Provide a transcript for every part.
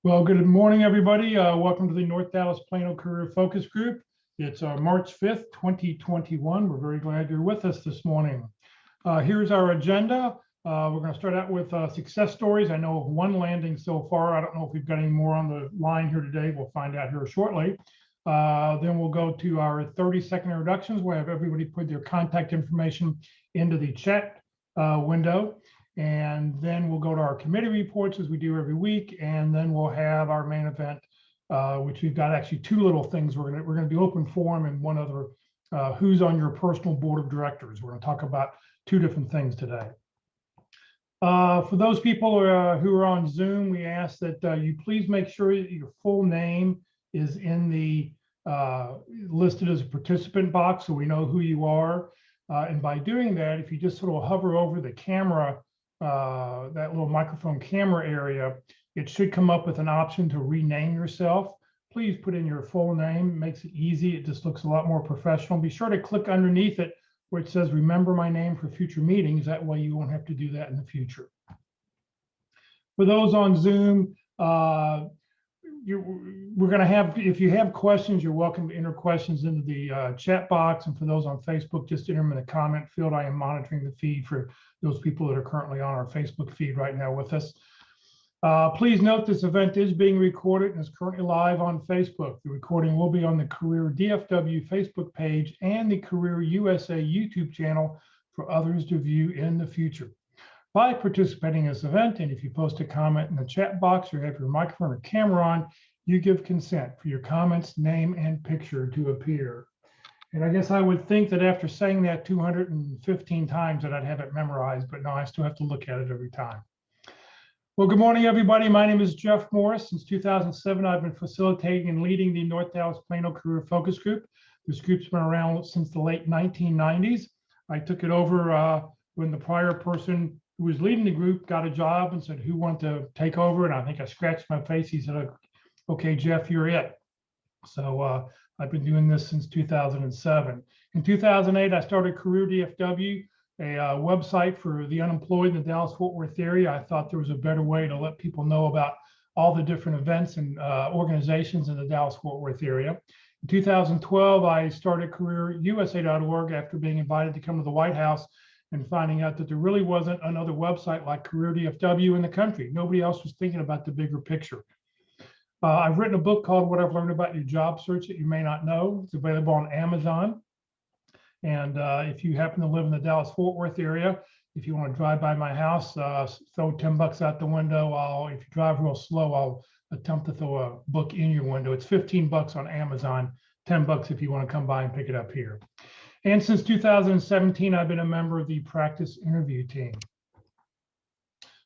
Well, good morning, everybody. Welcome to the North Dallas Plano Career Focus Group. It's March 5th, 2021. We're very glad you're with us this morning. Here's our agenda. We're going to start out with success stories. I know of one landing so far. I don't know if we've got any more on the line here today. We'll find out here shortly. Then we'll go to our 30-second introductions. We'll have everybody put their contact information into the chat window. And then we'll go to our committee reports as we do every week. And then we'll have our main event, which we've got actually two little things. We're gonna do open forum and one other, who's on your personal board of directors. We're gonna talk about two different things today. For those people who are on Zoom, we ask that you please make sure that your full name is in the listed as a participant box so we know who you are. And by doing that, if you just sort of hover over the camera, that little microphone camera area, it should come up with an option to rename yourself. Please put in your full name. It makes it easy. It just looks a lot more professional. Be sure to click underneath it where it says remember my name for future meetings. That way you won't have to do that in the future. For those on Zoom, we're going to have, if you have questions, you're welcome to enter questions into the chat box. And for those on Facebook, just enter them in the comment field. I am monitoring the feed for those people that are currently on our Facebook feed right now with us. Please note this event is being recorded and is currently live on Facebook. The recording will be on the Career DFW Facebook page and the Career USA YouTube channel for others to view in the future. By participating in this event, and if you post a comment in the chat box or have your microphone or camera on, you give consent for your comments, name, and picture to appear. And I guess I would think that after saying that 215 times that I'd have it memorized, but no, I still have to look at it every time. Well, good morning, everybody. My name is Jeff Morris. Since 2007, I've been facilitating and leading the North Dallas Plano Career Focus Group. This group's been around since the late 1990s. I took it over when the prior person who was leading the group got a job and said, who wanted to take over? And I think I scratched my face. He said, okay, Jeff, you're it. So I've been doing this since 2007. In 2008, I started Career DFW, a website for the unemployed in the Dallas-Fort Worth area. I thought there was a better way to let people know about all the different events and organizations in the Dallas-Fort Worth area. In 2012, I started CareerUSA.org after being invited to come to the White House and finding out that there really wasn't another website like Career DFW in the country. Nobody else was thinking about the bigger picture. I've written a book called What I've Learned About Your Job Search That You May Not Know. It's available on Amazon. And if you happen to live in the Dallas-Fort Worth area, if you want to drive by my house, throw 10 bucks out the window. If you drive real slow, I'll attempt to throw a book in your window. It's 15 bucks on Amazon, 10 bucks if you want to come by and pick it up here. And since 2017, I've been a member of the practice interview team.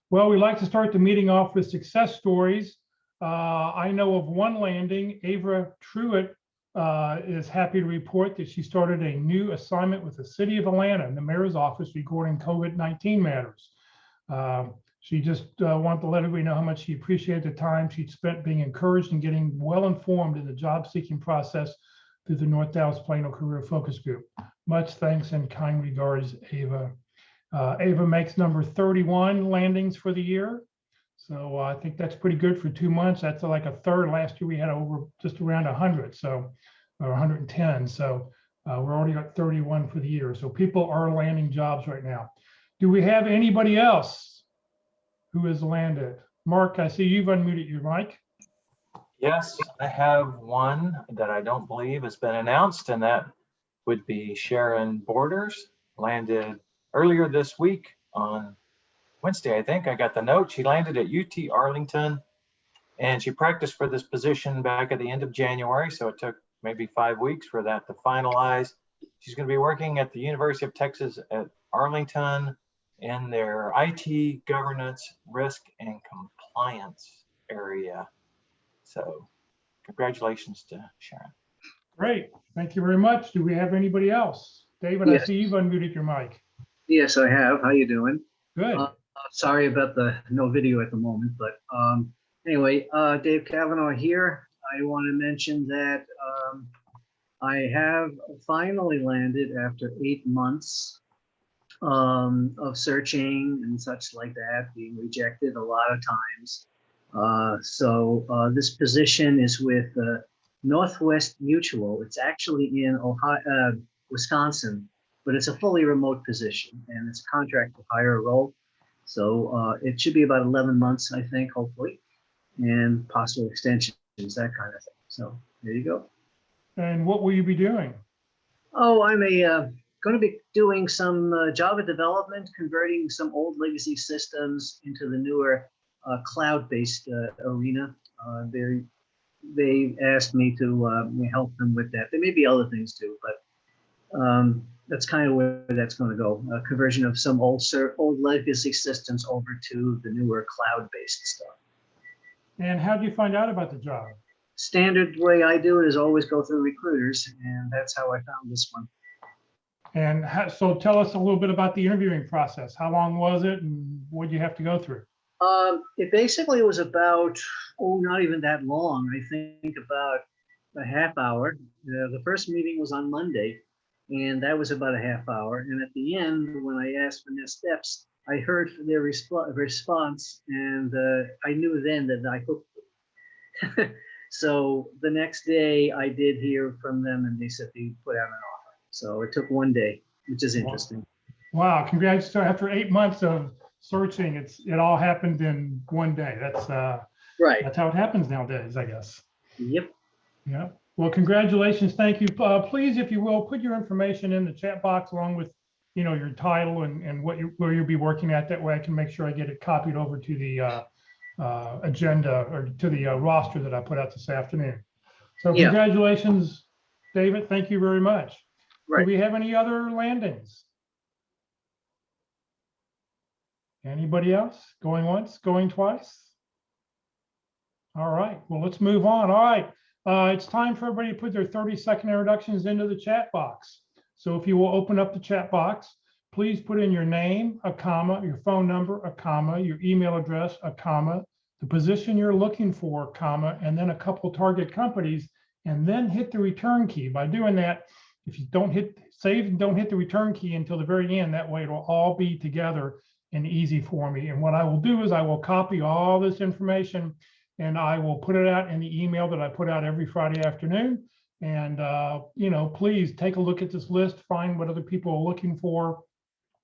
Well, we like to start the meeting off with success stories. I know of one landing. Ava Truitt is happy to report that she started a new assignment with the city of Atlanta in the mayor's office regarding COVID-19 matters. She just wanted to let everybody know how much she appreciated the time she'd spent being encouraged and getting well informed in the job seeking process through the North Dallas Plano Career Focus Group. Much thanks and kind regards, Ava. Ava makes number 31 landings for the year. So I think that's pretty good for 2 months. That's like a third. Last year we had over just around 100, so or 110. So we're already at 31 for the year. So people are landing jobs right now. Do we have anybody else who has landed? Mark, I see you've unmuted your mic. Yes, I have one that I don't believe has been announced, and that would be Sharon Borders. Landed earlier this week on Wednesday, I think. I got the note. She landed at UT Arlington, and she practiced for this position back at the end of January, so it took maybe 5 weeks for that to finalize. She's going to be working at the University of Texas at Arlington in their IT, governance, risk, and compliance area. So congratulations to Sharon. Great. Thank you very much. Do we have anybody else? David, yes. I see you've unmuted your mic. Yes, I have. How you doing? Good. Sorry about the no video at the moment, but anyway, Dave Cavanaugh here. I want to mention that I have finally landed after 8 months of searching and such like that, being rejected a lot of times. This position is with Northwest Mutual. It's actually in Ohio, Wisconsin, but it's a fully remote position and it's a contract to hire role. So it should be about 11 months, I think, hopefully, and possible extensions, that kind of thing. So there you go. And what will you be doing? Oh, I'm going to be doing some Java development, converting some old legacy systems into the newer cloud-based arena. They asked me to help them with that. There may be other things too, but that's kind of where that's going to go. A conversion of some old legacy systems over to the newer cloud-based stuff. And how did you find out about the job? Standard way I do it is always go through recruiters, and that's how I found this one. And so tell us a little bit about the interviewing process. How long was it and what did you have to go through? It basically was about, not even that long. I think about a half hour. The first meeting was on Monday, and that was about a half hour. And at the end, when I asked for next steps, I heard their response, and I knew then that I hooked them. So the next day, I did hear from them, and they said they put out an offer. So it took one day, which is interesting. Wow! Congrats! So after 8 months of searching, it all happened in one day. That's right. That's how it happens nowadays, I guess. Yep. Yeah. Well, congratulations. Thank you. Please, if you will, put your information in the chat box along with, your title and where you'll be working at. That way, I can make sure I get it copied over to the agenda or to the roster that I put out this afternoon. So congratulations, David. Thank you very much. Right. Do we have any other landings? Anybody else? Going once, going twice? All right, well, let's move on. All right, it's time for everybody to put their 30-second introductions into the chat box. So if you will open up the chat box, please put in your name, a comma, your phone number, a comma, your email address, a comma, the position you're looking for, comma, and then a couple target companies, and then hit the return key. By doing that, if you don't hit save and don't hit the return key until the very end, that way it'll all be together and easy for me. And what I will do is I will copy all this information and I will put it out in the email that I put out every Friday afternoon. And, please take a look at this list, find what other people are looking for,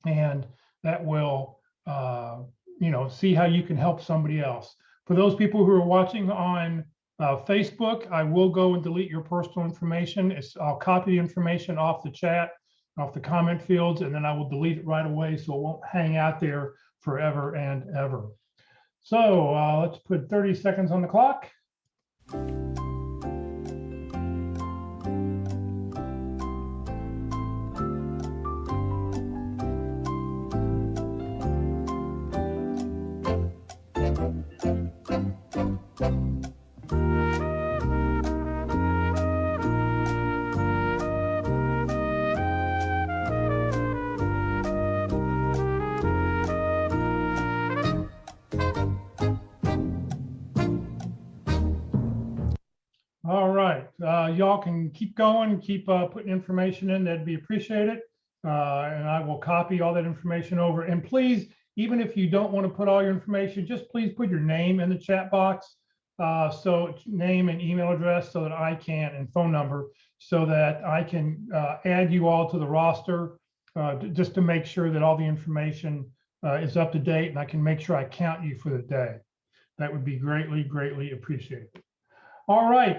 and that will, see how you can help somebody else. For those people who are watching on Facebook, I will go and delete your personal information. I'll copy the information off the chat, off the comment fields, and then I will delete it right away so it won't hang out there forever and ever. So let's put 30 seconds on the clock. All right, y'all can keep going, keep putting information in, that'd be appreciated. And I will copy all that information over. And please, even if you don't want to put all your information, just please put your name in the chat box. So name and email address so that I can, and phone number, so that I can add you all to the roster just to make sure that all the information is up to date and I can make sure I count you for the day. That would be greatly, greatly appreciated. All right,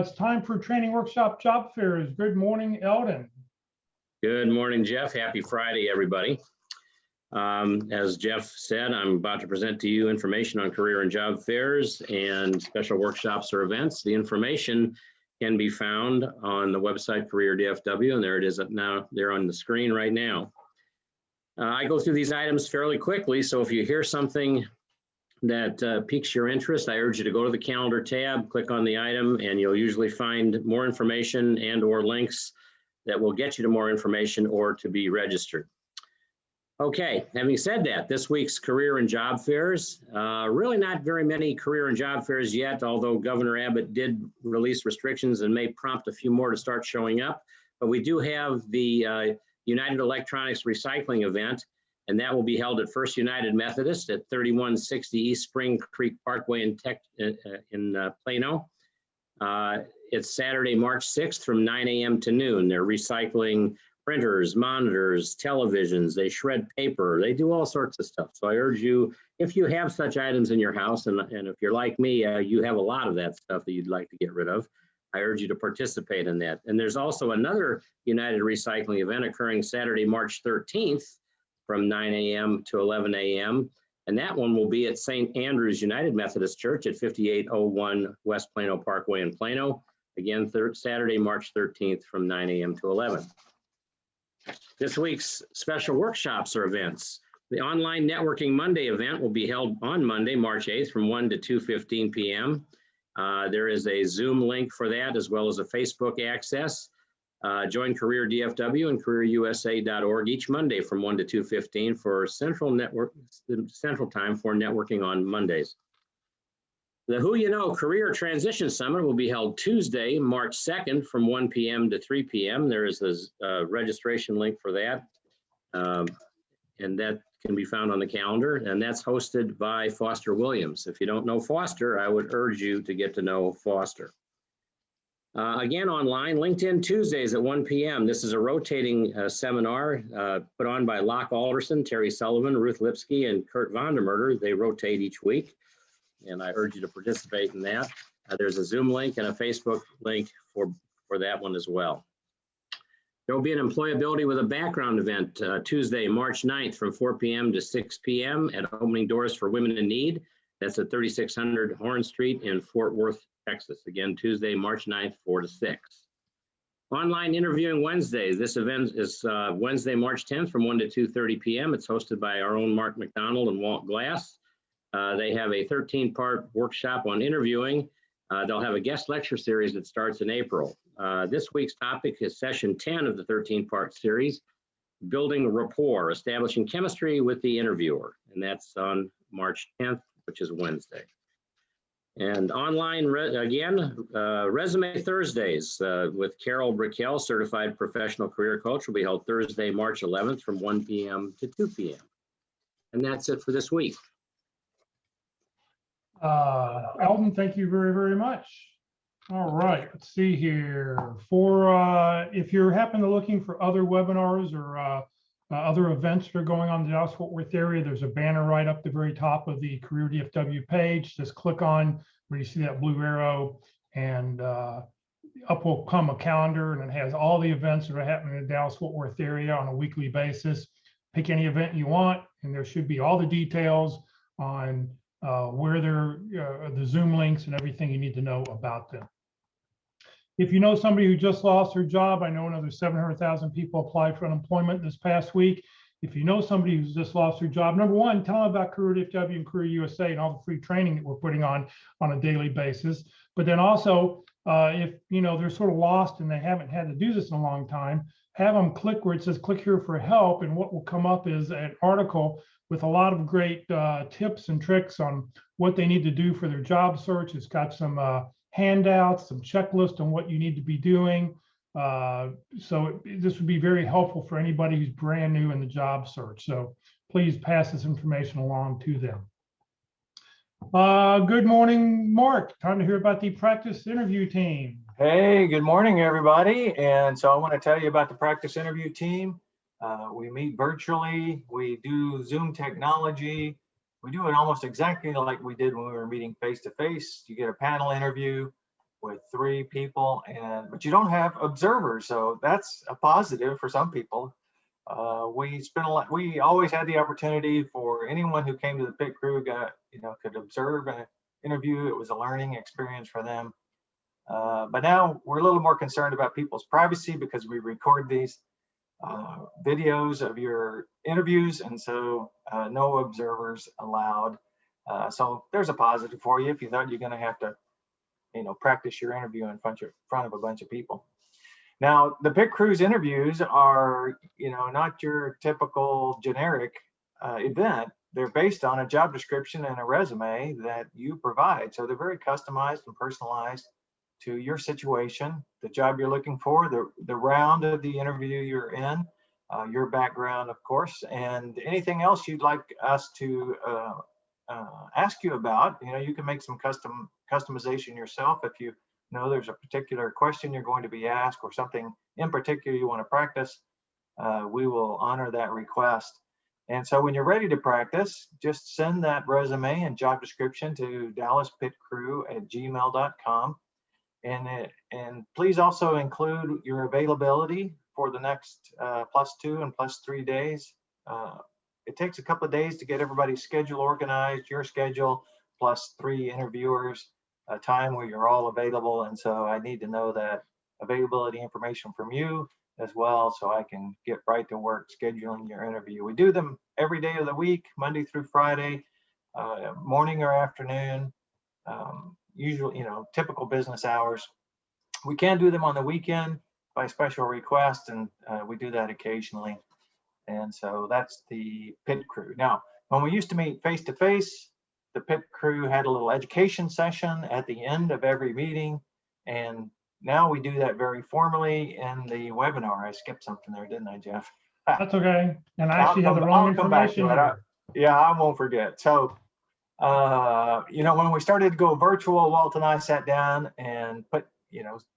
it's time for training workshop job fairs. Good morning, Eldon. Good morning, Jeff. Happy Friday, everybody. As Jeff said, I'm about to present to you information on career and job fairs and special workshops or events. The information can be found on the website Career DFW, and there it is now. They're on the screen right now. I go through these items fairly quickly, so if you hear something that piques your interest, I urge you to go to the calendar tab, click on the item, and you'll usually find more information and or links that will get you to more information or to be registered. Okay, having said that, this week's career and job fairs, really not very many career and job fairs yet, although Governor Abbott did release restrictions and may prompt a few more to start showing up. But we do have the United Electronics Recycling event And that will be held at First United Methodist at 3160 East Spring Creek Parkway in Plano. It's Saturday, March 6th from 9 a.m. to noon. They're recycling printers, monitors, televisions. They shred paper. They do all sorts of stuff. So I urge you, if you have such items in your house, and if you're like me, you have a lot of that stuff that you'd like to get rid of, I urge you to participate in that. And there's also another United Recycling event occurring Saturday, March 13th from 9 a.m. to 11 a.m. And that one will be at St. Andrew's United Methodist Church at 5801 West Plano Parkway in Plano. Again, Saturday, March 13th from 9 a.m. to 11. This week's special workshops or events. The Online Networking Monday event will be held on Monday, March 8th from 1 to 2:15 p.m. There is a Zoom link for that, as well as a Facebook access. Join Career DFW and careerusa.org each Monday from 1 to 2:15 for Central Time for networking on Mondays. The Who You Know Career Transition Summit will be held Tuesday, March 2nd from 1 p.m. to 3 p.m. There is a registration link for that, and that can be found on the calendar, and that's hosted by Foster Williams. If you don't know Foster, I would urge you to get to know Foster. Again, online, LinkedIn Tuesdays at 1 p.m. This is a rotating seminar put on by Locke Alderson, Terry Sullivan, Ruth Lipsky, and Kurt Vondermurder. They rotate each week, and I urge you to participate in that. There's a Zoom link and a Facebook link for that one as well. There will be an Employability with a Background event Tuesday, March 9th from 4 p.m. to 6 p.m. at Opening Doors for Women in Need. That's at 3600 Horn Street in Fort Worth, Texas. Again, Tuesday, March 9th, 4 to 6. Online Interviewing Wednesdays. This event is Wednesday, March 10th from 1 to 2:30 p.m. It's hosted by our own Mark McDonald and Walt Glass. They have a 13-part workshop on interviewing. They'll have a guest lecture series that starts in April. This week's topic is session 10 of the 13-part series, Building Rapport, Establishing Chemistry with the Interviewer. And that's on March 10th, which is Wednesday. And online, Resume Thursdays with Carol Brickell, Certified Professional Career Coach, will be held Thursday, March 11th from 1 p.m. to 2 p.m. And that's it for this week. Alden, thank you very, very much. All right, let's see here. For if you're happen to looking for other webinars or other events that are going on in the Dallas-Fort Worth area, there's a banner right up the very top of the Career DFW page. Just click on where you see that blue arrow, and up will come a calendar, and it has all the events that are happening in the Dallas-Fort Worth area on a weekly basis. Pick any event you want, and there should be all the details on where they're, the Zoom links and everything you need to know about them. If you know somebody who just lost their job, I know another 700,000 people applied for unemployment this past week. If you know somebody who's just lost their job, number one, tell them about Career DFW and Career USA and all the free training that we're putting on a daily basis. But then also, if you know they're sort of lost and they haven't had to do this in a long time, have them click where it says click here for help, and what will come up is an article with a lot of great tips and tricks on what they need to do for their job search. It's got some handouts, some checklists on what you need to be doing. So this would be very helpful for anybody who's brand new in the job search. So please pass this information along to them. Good morning, Mark. Time to hear about the practice interview team. Hey, good morning, everybody. And so I want to tell you about the practice interview team. We meet virtually. We do Zoom technology. We do it almost exactly like we did when we were meeting face-to-face. You get a panel interview with 3 people, but you don't have observers, so that's a positive for some people. We always had the opportunity for anyone who came to the pit crew could observe an interview. It was a learning experience for them. But now we're a little more concerned about people's privacy because we record these videos of your interviews, and so no observers allowed. So there's a positive for you if you thought you're going to have to, practice your interview in front of a bunch of people. Now, the pit crew's interviews are, not your typical generic event. They're based on a job description and a resume that you provide. So they're very customized and personalized to your situation, the job you're looking for, the round of the interview you're in. your background, of course, and anything else you'd like us to ask you about. You know, you can make some customization yourself if you know there's a particular question you're going to be asked or something in particular you want to practice. We will honor that request. And so when you're ready to practice, just send that resume and job description to dallaspitcrew@gmail.com. And please also include your availability for the next +2 and +3 days. It takes a couple of days to get everybody's schedule organized, your schedule, +3 interviewers, a time where you're all available. And so I need to know that availability information from you as well, so I can get right to work scheduling your interview. We do them every day of the week, Monday through Friday, morning or afternoon, usually, you know, typical business hours. We can do them on the weekend by special request, and we do that occasionally. And so that's the pit crew. Now, when we used to meet face to face, the pit crew had a little education session at the end of every meeting, and now we do that very formally in the webinar. I skipped something there, didn't I, Jeff? That's okay. And I actually have the wrong information here. Yeah, I won't forget. So, you know, when we started to go virtual, Walt and I sat down and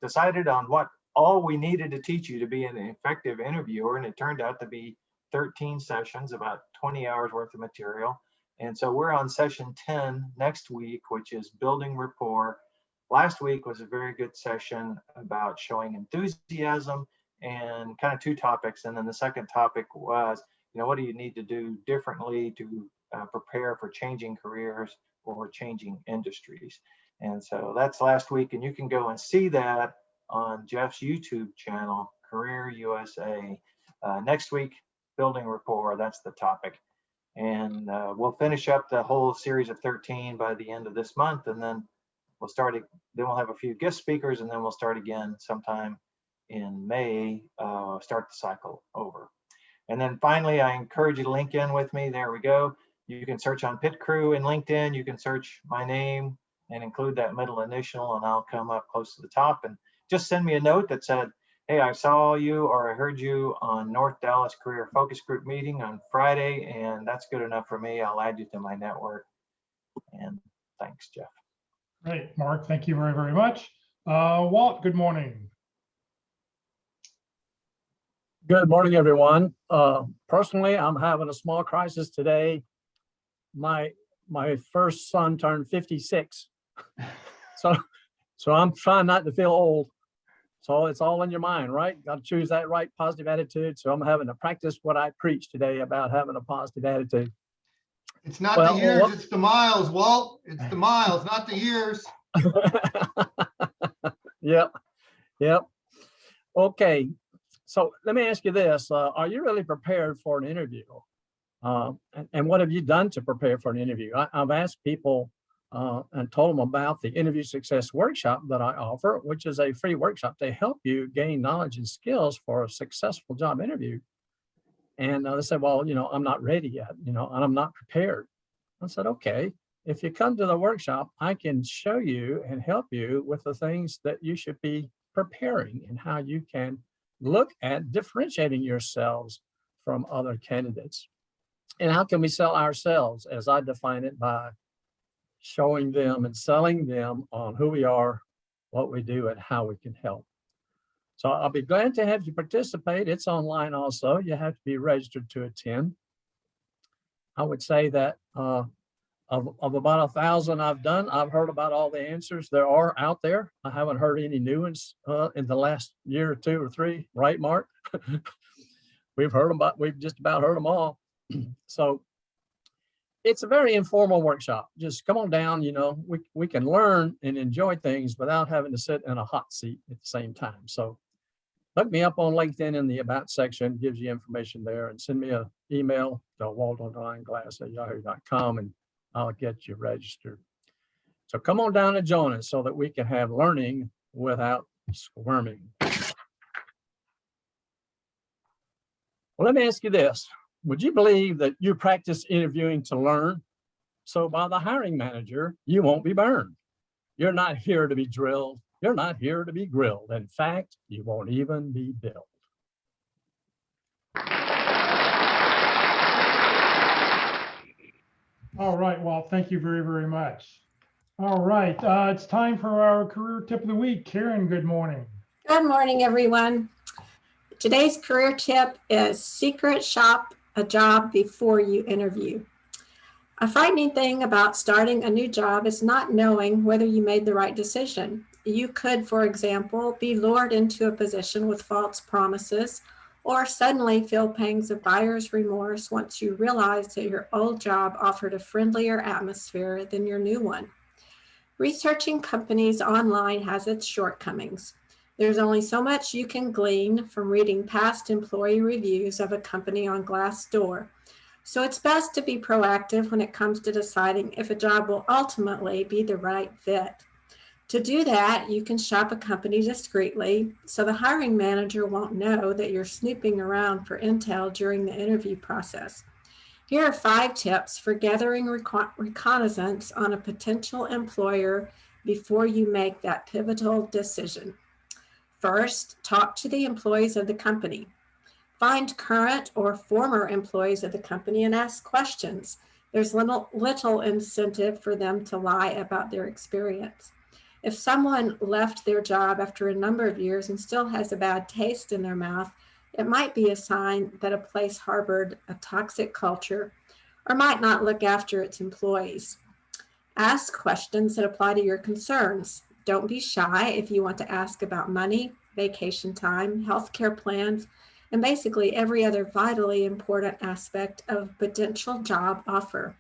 decided on what all we needed to teach you to be an effective interviewer. And it turned out to be 13 sessions, about 20 hours worth of material. And so we're on session 10 next week, which is building rapport. Last week was a very good session about showing enthusiasm and kind of 2 topics. And then the second topic was, you know, what do you need to do differently to prepare for changing careers or changing industries? And so that's last week. And you can go and see that on Jeff's YouTube channel, Career USA. Next week, building rapport, that's the topic. And we'll finish up the whole series of 13 by the end of this month. And then we'll start it. Then we'll have a few guest speakers, and then we'll start again sometime in May, start the cycle over. And then finally, I encourage you to link in with me. There we go. You can search on Pit Crew in LinkedIn. You can search my name and include that middle initial, and I'll come up close to the top. And just send me a note that said, hey, I saw you or I heard you on North Dallas Career Focus Group meeting on Friday, and that's good enough for me. I'll add you to my network. And thanks, Jeff. Great, Mark. Thank you very, very much. Walt, good morning. Good morning, everyone. Personally, I'm having a small crisis today. My first son turned 56. So I'm trying not to feel old. So it's all in your mind, right? Got to choose that right positive attitude. So I'm having to practice what I preach today about having a positive attitude. It's not the years, it's the miles, Walt. It's the miles, not the years. Yep. Okay. So let me ask you this. Are you really prepared for an interview? And what have you done to prepare for an interview? I've asked people and told them about the interview success workshop that I offer, which is a free workshop to help you gain knowledge and skills for a successful job interview. And they said, well, you know, I'm not ready yet, you know, and I'm not prepared. I said, okay, if you come to the workshop, I can show you and help you with the things that you should be preparing and how you can look at differentiating yourselves from other candidates. And how can we sell ourselves, as I define it, by showing them and selling them on who we are, what we do, and how we can help. So I'll be glad to have you participate. It's online also. You have to be registered to attend. I would say that of about 1,000 I've done, I've heard about all the answers there are out there. I haven't heard any new ones in the last year or 2 or 3, right, Mark? We've just about heard them all. So it's a very informal workshop. Just come on down, you know, we can learn and enjoy things without having to sit in a hot seat at the same time. So look me up on LinkedIn in the About section, gives you information there, and send me an email to waltonlineglass@yahoo.com and I'll get you registered. So come on down and join us so that we can have learning without squirming. Well, let me ask you this. Would you believe that you practice interviewing to learn? So by the hiring manager, you won't be burned. You're not here to be drilled. You're not here to be grilled. In fact, you won't even be billed. All right, Walt, thank you very, very much. All right, it's time for our career tip of the week. Karen, good morning. Good morning, everyone. Today's career tip is secret shop a job before you interview. A frightening thing about starting a new job is not knowing whether you made the right decision. You could, for example, be lured into a position with false promises, or suddenly feel pangs of buyer's remorse once you realize that your old job offered a friendlier atmosphere than your new one. Researching companies online has its shortcomings. There's only so much you can glean from reading past employee reviews of a company on Glassdoor. So it's best to be proactive when it comes to deciding if a job will ultimately be the right fit. To do that, you can shop a company discreetly so the hiring manager won't know that you're snooping around for intel during the interview process. Here are 5 tips for gathering reconnaissance on a potential employer before you make that pivotal decision. First, talk to the employees of the company. Find current or former employees of the company and ask questions. There's little incentive for them to lie about their experience. If someone left their job after a number of years and still has a bad taste in their mouth, it might be a sign that a place harbored a toxic culture or might not look after its employees. Ask questions that apply to your concerns. Don't be shy if you want to ask about money, vacation time, healthcare plans, and basically every other vitally important aspect of a potential job offer.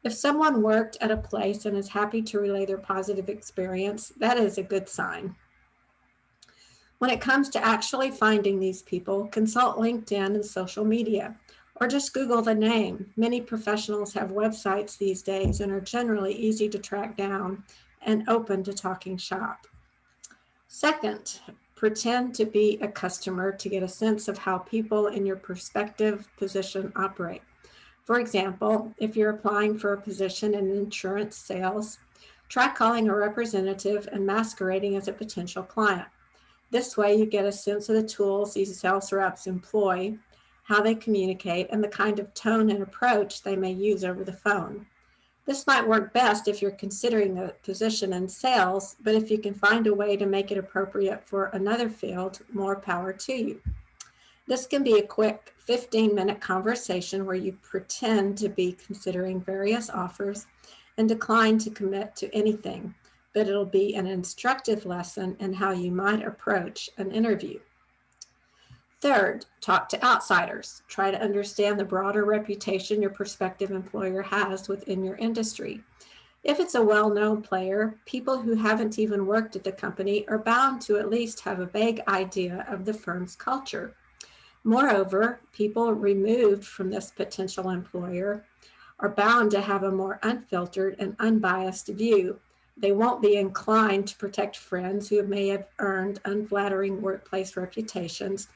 If someone worked at a place and is happy to relay their positive experience, that is a good sign. When it comes to actually finding these people, consult LinkedIn and social media, or just Google the name. Many professionals have websites these days and are generally easy to track down and open to talking shop. Second, pretend to be a customer to get a sense of how people in your prospective position operate. For example, if you're applying for a position in insurance sales, try calling a representative and masquerading as a potential client. This way you get a sense of the tools these sales reps employ, how they communicate, and the kind of tone and approach they may use over the phone. This might work best if you're considering a position in sales, but if you can find a way to make it appropriate for another field, more power to you. This can be a quick 15-minute conversation where you pretend to be considering various offers and decline to commit to anything, but it'll be an instructive lesson in how you might approach an interview. Third, talk to outsiders. Try to understand the broader reputation your prospective employer has within your industry. If it's a well-known player, people who haven't even worked at the company are bound to at least have a vague idea of the firm's culture. Moreover, people removed from this potential employer are bound to have a more unfiltered and unbiased view. They won't be inclined to protect friends who may have earned unflattering workplace reputations,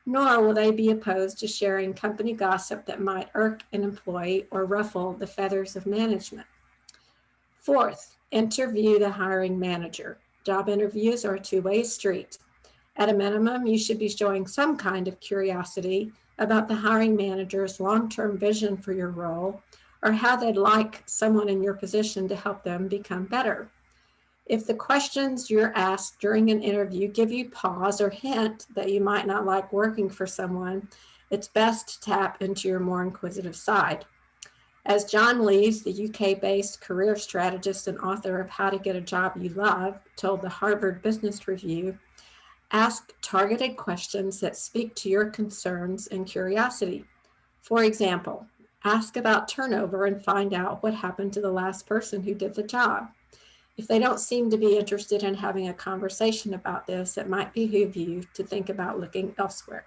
nor will they be opposed to sharing company gossip that might irk an employee or ruffle the feathers of management. Fourth, interview the hiring manager. Job interviews are a two-way street. At a minimum, you should be showing some kind of curiosity about the hiring manager's long-term vision for your role or how they'd like someone in your position to help them become better. If the questions you're asked during an interview give you pause or hint that you might not like working for someone, it's best to tap into your more inquisitive side. As John Lees, the UK-based career strategist and author of How to Get a Job You Love, told the Harvard Business Review, ask targeted questions that speak to your concerns and curiosity. For example, ask about turnover and find out what happened to the last person who did the job. If they don't seem to be interested in having a conversation about this, it might behoove you to think about looking elsewhere.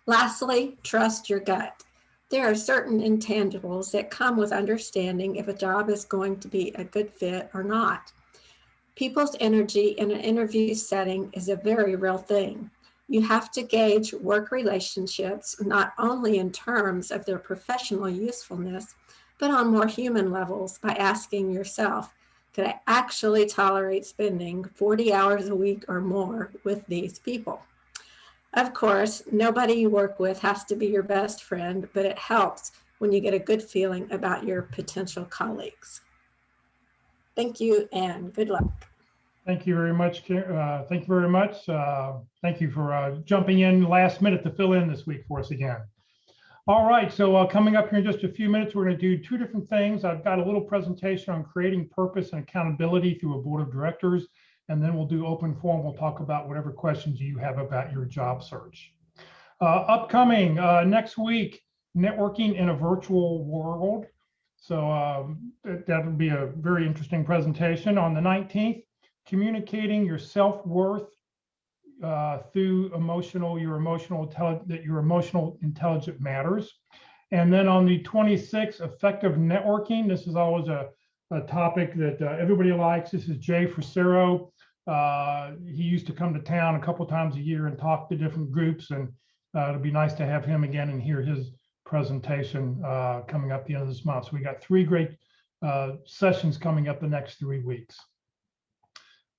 Lastly, trust your gut. There are certain intangibles that come with understanding if a job is going to be a good fit or not. People's energy in an interview setting is a very real thing. You have to gauge work relationships not only in terms of their professional usefulness, but on more human levels by asking yourself, could I actually tolerate spending 40 hours a week or more with these people? Of course, nobody you work with has to be your best friend, but it helps when you get a good feeling about your potential colleagues. Thank you and good luck. Thank you very much. Thank you very much. Thank you for jumping in last minute to fill in this week for us again. All right, so coming up here in just a few minutes, we're going to do two different things. I've got a little presentation on creating purpose and accountability through a board of directors, and then we'll do open forum. We'll talk about whatever questions you have about your job search. Upcoming next week, networking in a virtual world. So that'll be a very interesting presentation. On the 19th, communicating your self-worth through your emotional intelligence matters. And then on the 26th, effective networking. This is always a topic that everybody likes. This is Jay Fracero. He used to come to town a couple times a year and talk to different groups, and it'll be nice to have him again and hear his presentation coming up the end of this month. So we got 3 great sessions coming up the next 3 weeks.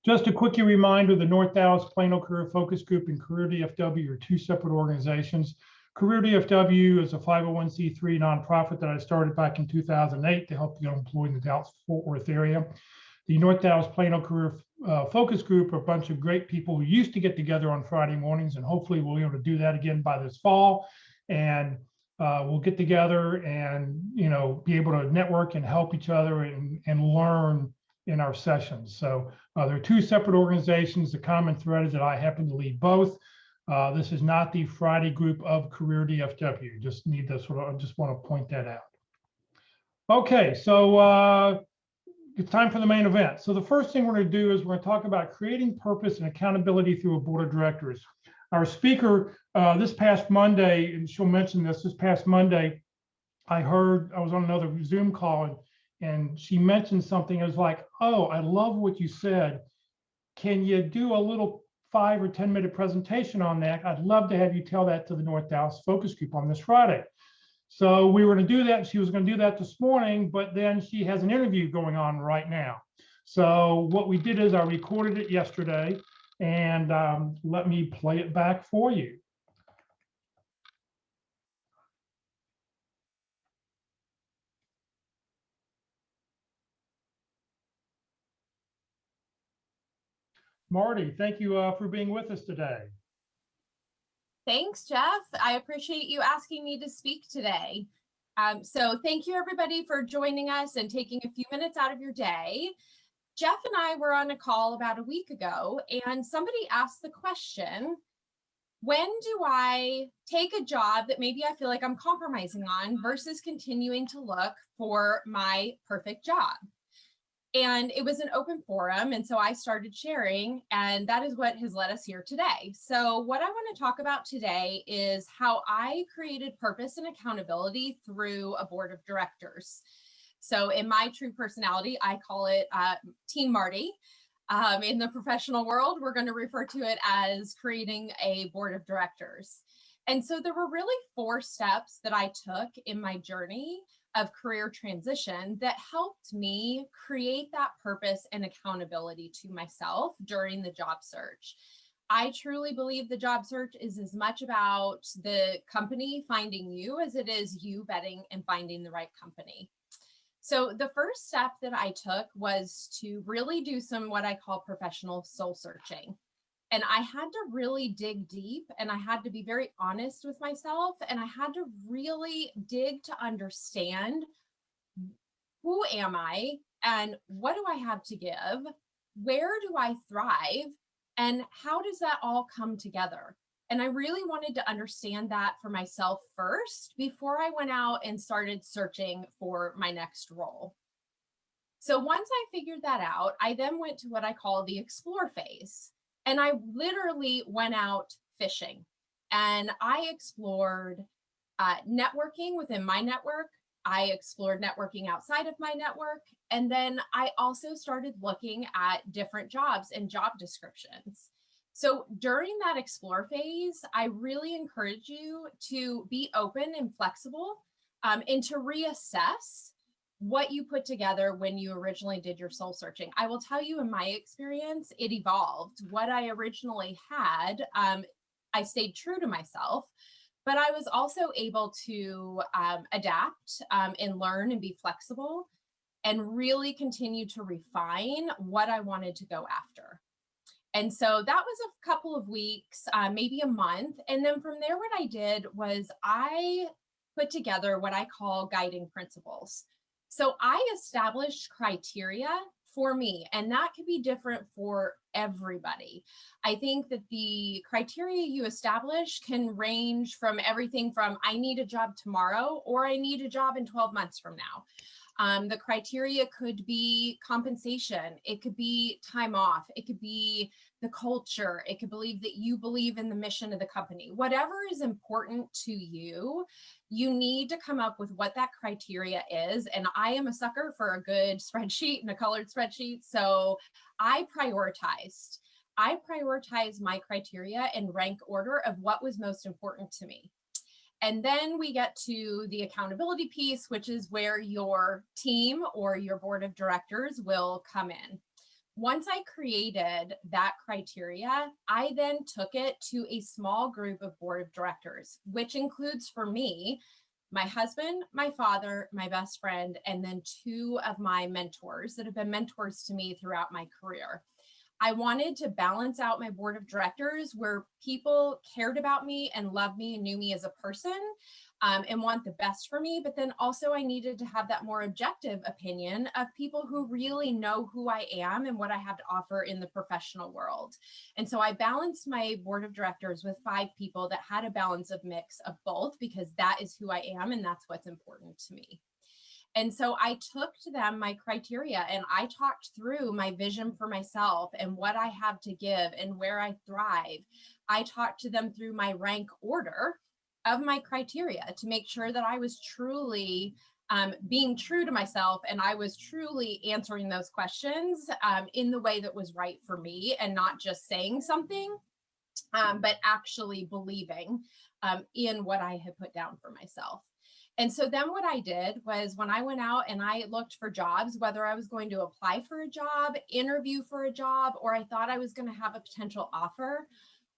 Just a quickie reminder, the North Dallas Plano Career Focus Group and Career DFW are 2 separate organizations. Career DFW is a 501c3 nonprofit that I started back in 2008 to help the unemployed in the Dallas-Fort Worth area. The North Dallas Plano Career Focus Group are a bunch of great people who used to get together on Friday mornings, and hopefully we'll be able to do that again by this fall. And we'll get together and be able to network and help each other and learn in our sessions. So there are 2 separate organizations. The common thread is that I happen to lead both. This is not the Friday group of Career DFW. Just need to I just want to point that out. Okay, so it's time for the main event. So the first thing we're going to do is we're going to talk about creating purpose and accountability through a board of directors. Our speaker this past Monday, and she'll mention this past Monday, I was on another Zoom call and she mentioned something. I was like, oh, I love what you said. Can you do a little 5 or 10 minute presentation on that? I'd love to have you tell that to the North Dallas Focus Group on this Friday. So we were going to do that. She was going to do that this morning, but then she has an interview going on right now. So what we did is I recorded it yesterday, and let me play it back for you. Marty, thank you for being with us today. Thanks, Jeff. I appreciate you asking me to speak today. So thank you everybody for joining us and taking a few minutes out of your day. Jeff and I were on a call about a week ago, and somebody asked the question, when do I take a job that maybe I feel like I'm compromising on versus continuing to look for my perfect job? And it was an open forum, and so I started sharing, and that is what has led us here today. So what I want to talk about today is how I created purpose and accountability through a board of directors. So in my true personality, I call it Team Marty. In the professional world, we're going to refer to it as creating a board of directors. And so there were really 4 steps that I took in my journey of career transition that helped me create that purpose and accountability to myself during the job search. I truly believe the job search is as much about the company finding you as it is you vetting and finding the right company. So the first step that I took was to really do some what I call professional soul searching. And I had to really dig deep, and I had to be very honest with myself, and I had to really dig to understand, who am I and what do I have to give? Where do I thrive? And how does that all come together? And I really wanted to understand that for myself first before I went out and started searching for my next role. So once I figured that out, I then went to what I call the explore phase. And I literally went out fishing, and I explored networking within my network. I explored networking outside of my network. And then I also started looking at different jobs and job descriptions. So during that explore phase, I really encourage you to be open and flexible and to reassess what you put together when you originally did your soul searching. I will tell you, in my experience, it evolved. What I originally had, I stayed true to myself, but I was also able to adapt and learn and be flexible and really continue to refine what I wanted to go after. And so that was a couple of weeks, maybe a month. And then from there, what I did was I put together what I call guiding principles. So I established criteria for me, and that could be different for everybody. I think that the criteria you establish can range from everything from I need a job tomorrow or I need a job in 12 months from now. The criteria could be compensation. It could be time off. It could be the culture. It could believe that you believe in the mission of the company. Whatever is important to you, you need to come up with what that criteria is. And I am a sucker for a good spreadsheet and a colored spreadsheet. So I prioritized my criteria in rank order of what was most important to me. And then we get to the accountability piece, which is where your team or your board of directors will come in. Once I created that criteria, I then took it to a small group of board of directors, which includes for me, my husband, my father, my best friend, and then 2 of my mentors that have been mentors to me throughout my career. I wanted to balance out my board of directors where people cared about me and loved me and knew me as a person and want the best for me. But then also I needed to have that more objective opinion of people who really know who I am and what I have to offer in the professional world. And so I balanced my board of directors with 5 people that had a balance of mix of both, because that is who I am and that's what's important to me. And so I took to them my criteria and I talked through my vision for myself and what I have to give and where I thrive. I talked to them through my rank order of my criteria to make sure that I was truly being true to myself and I was truly answering those questions in the way that was right for me and not just saying something, but actually believing in what I had put down for myself. And so then what I did was when I went out and I looked for jobs, whether I was going to apply for a job, interview for a job, or I thought I was going to have a potential offer,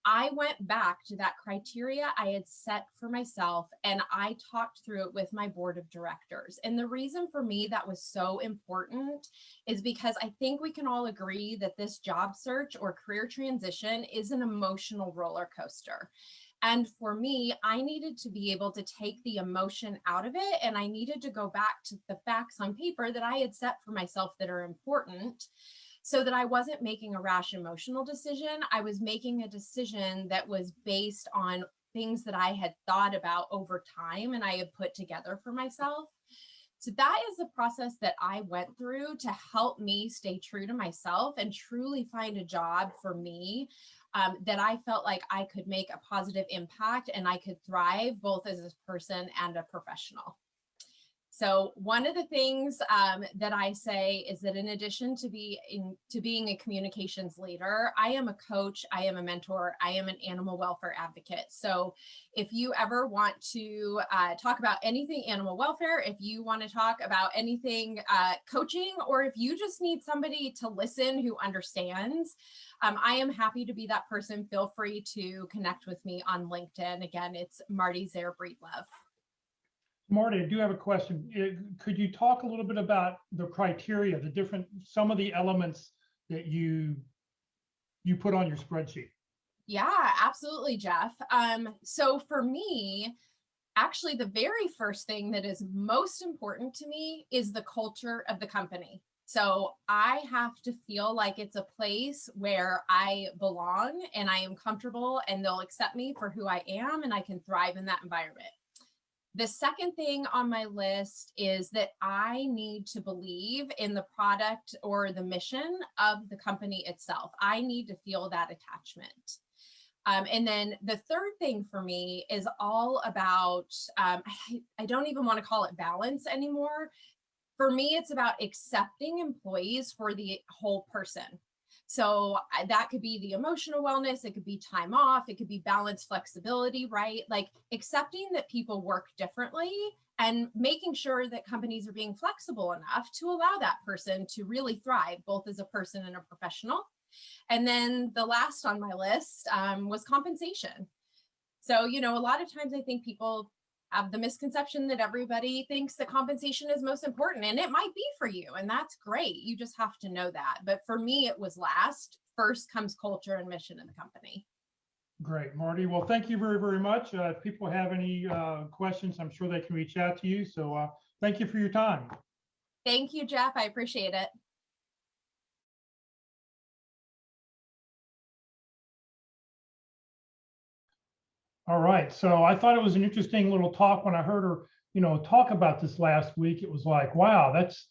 I went back to that criteria I had set for myself and I talked through it with my board of directors. And the reason for me that was so important is because I think we can all agree that this job search or career transition is an emotional roller coaster. And for me, I needed to be able to take the emotion out of it. And I needed to go back to the facts on paper that I had set for myself that are important so that I wasn't making a rash emotional decision. I was making a decision that was based on things that I had thought about over time and I had put together for myself. So that is the process that I went through to help me stay true to myself and truly find a job for me that I felt like I could make a positive impact and I could thrive both as a person and a professional. So one of the things that I say is that in addition to being a communications leader, I am a coach, I am a mentor, I am an animal welfare advocate. So if you ever want to talk about anything animal welfare, if you want to talk about anything coaching, or if you just need somebody to listen who understands, I am happy to be that person. Feel free to connect with me on LinkedIn. Again, it's Marty Zare Breedlove. Marty, I do have a question. Could you talk a little bit about the criteria, some of the elements that you put on your spreadsheet? Yeah, absolutely, Jeff. So for me, actually, the very first thing that is most important to me is the culture of the company. So I have to feel like it's a place where I belong and I am comfortable and they'll accept me for who I am and I can thrive in that environment. The second thing on my list is that I need to believe in the product or the mission of the company itself. I need to feel that attachment. And then the third thing for me is all about, I don't even want to call it balance anymore. For me, it's about accepting employees for the whole person. So that could be the emotional wellness, it could be time off, it could be balance, flexibility, right? Like accepting that people work differently and making sure that companies are being flexible enough to allow that person to really thrive, both as a person and a professional. And then the last on my list was compensation. So, you know, a lot of times I think people have the misconception that everybody thinks that compensation is most important, and it might be for you, and that's great. You just have to know that. But for me, it was last. First comes culture and mission of the company. Great, Marty. Well, thank you very, very much. If people have any questions, I'm sure they can reach out to you. So thank you for your time. Thank you, Jeff. I appreciate it. All right. So I thought it was an interesting little talk when I heard her, talk about this last week. It was like, wow, that's,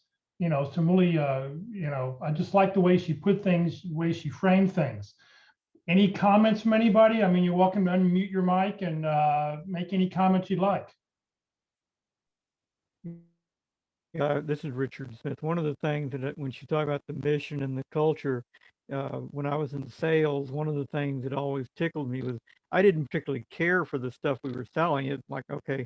some really, I just like the way she put things, the way she framed things. Any comments from anybody? I mean, you're welcome to unmute your mic and make any comments you'd like. This is Richard Smith. One of the things that when she talked about the mission and the culture, when I was in sales, one of the things that always tickled me was I didn't particularly care for the stuff we were selling. It's like, okay,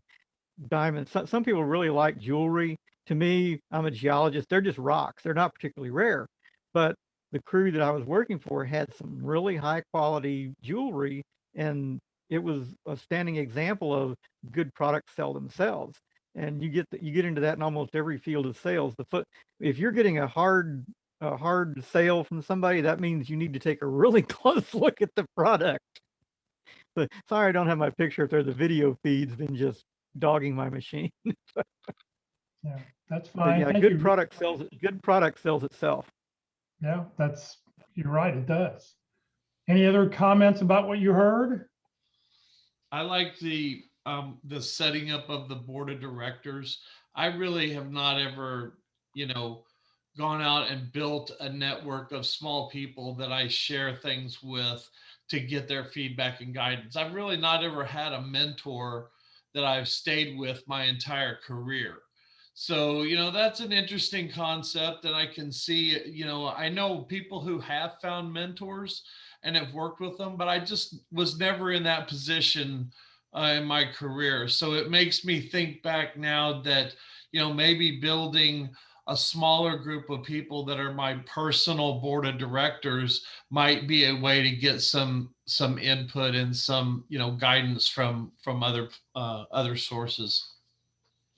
diamonds. Some people really like jewelry. To me, I'm a geologist. They're just rocks. They're not particularly rare. But the crew that I was working for had some really high quality jewelry, and it was a standing example of good products sell themselves. And you get into that in almost every field of sales. If you're getting a hard sale from somebody, that means you need to take a really close look at the product. But sorry, I don't have my picture up there. The video feed's been just dogging my machine. Yeah, that's But fine. yeah, Thank good you. product sells itself. Yeah, you're right. It does. Any other comments about what you heard? I like the setting up of the board of directors. I really have not ever, gone out and built a network of small people that I share things with to get their feedback and guidance. I've really not ever had a mentor that I've stayed with my entire career. So, that's an interesting concept. And I can see, I know people who have found mentors and have worked with them, but I just was never in that position in my career. So it makes me think back now that, maybe building a smaller group of people that are my personal board of directors might be a way to get some input and some, guidance from other sources.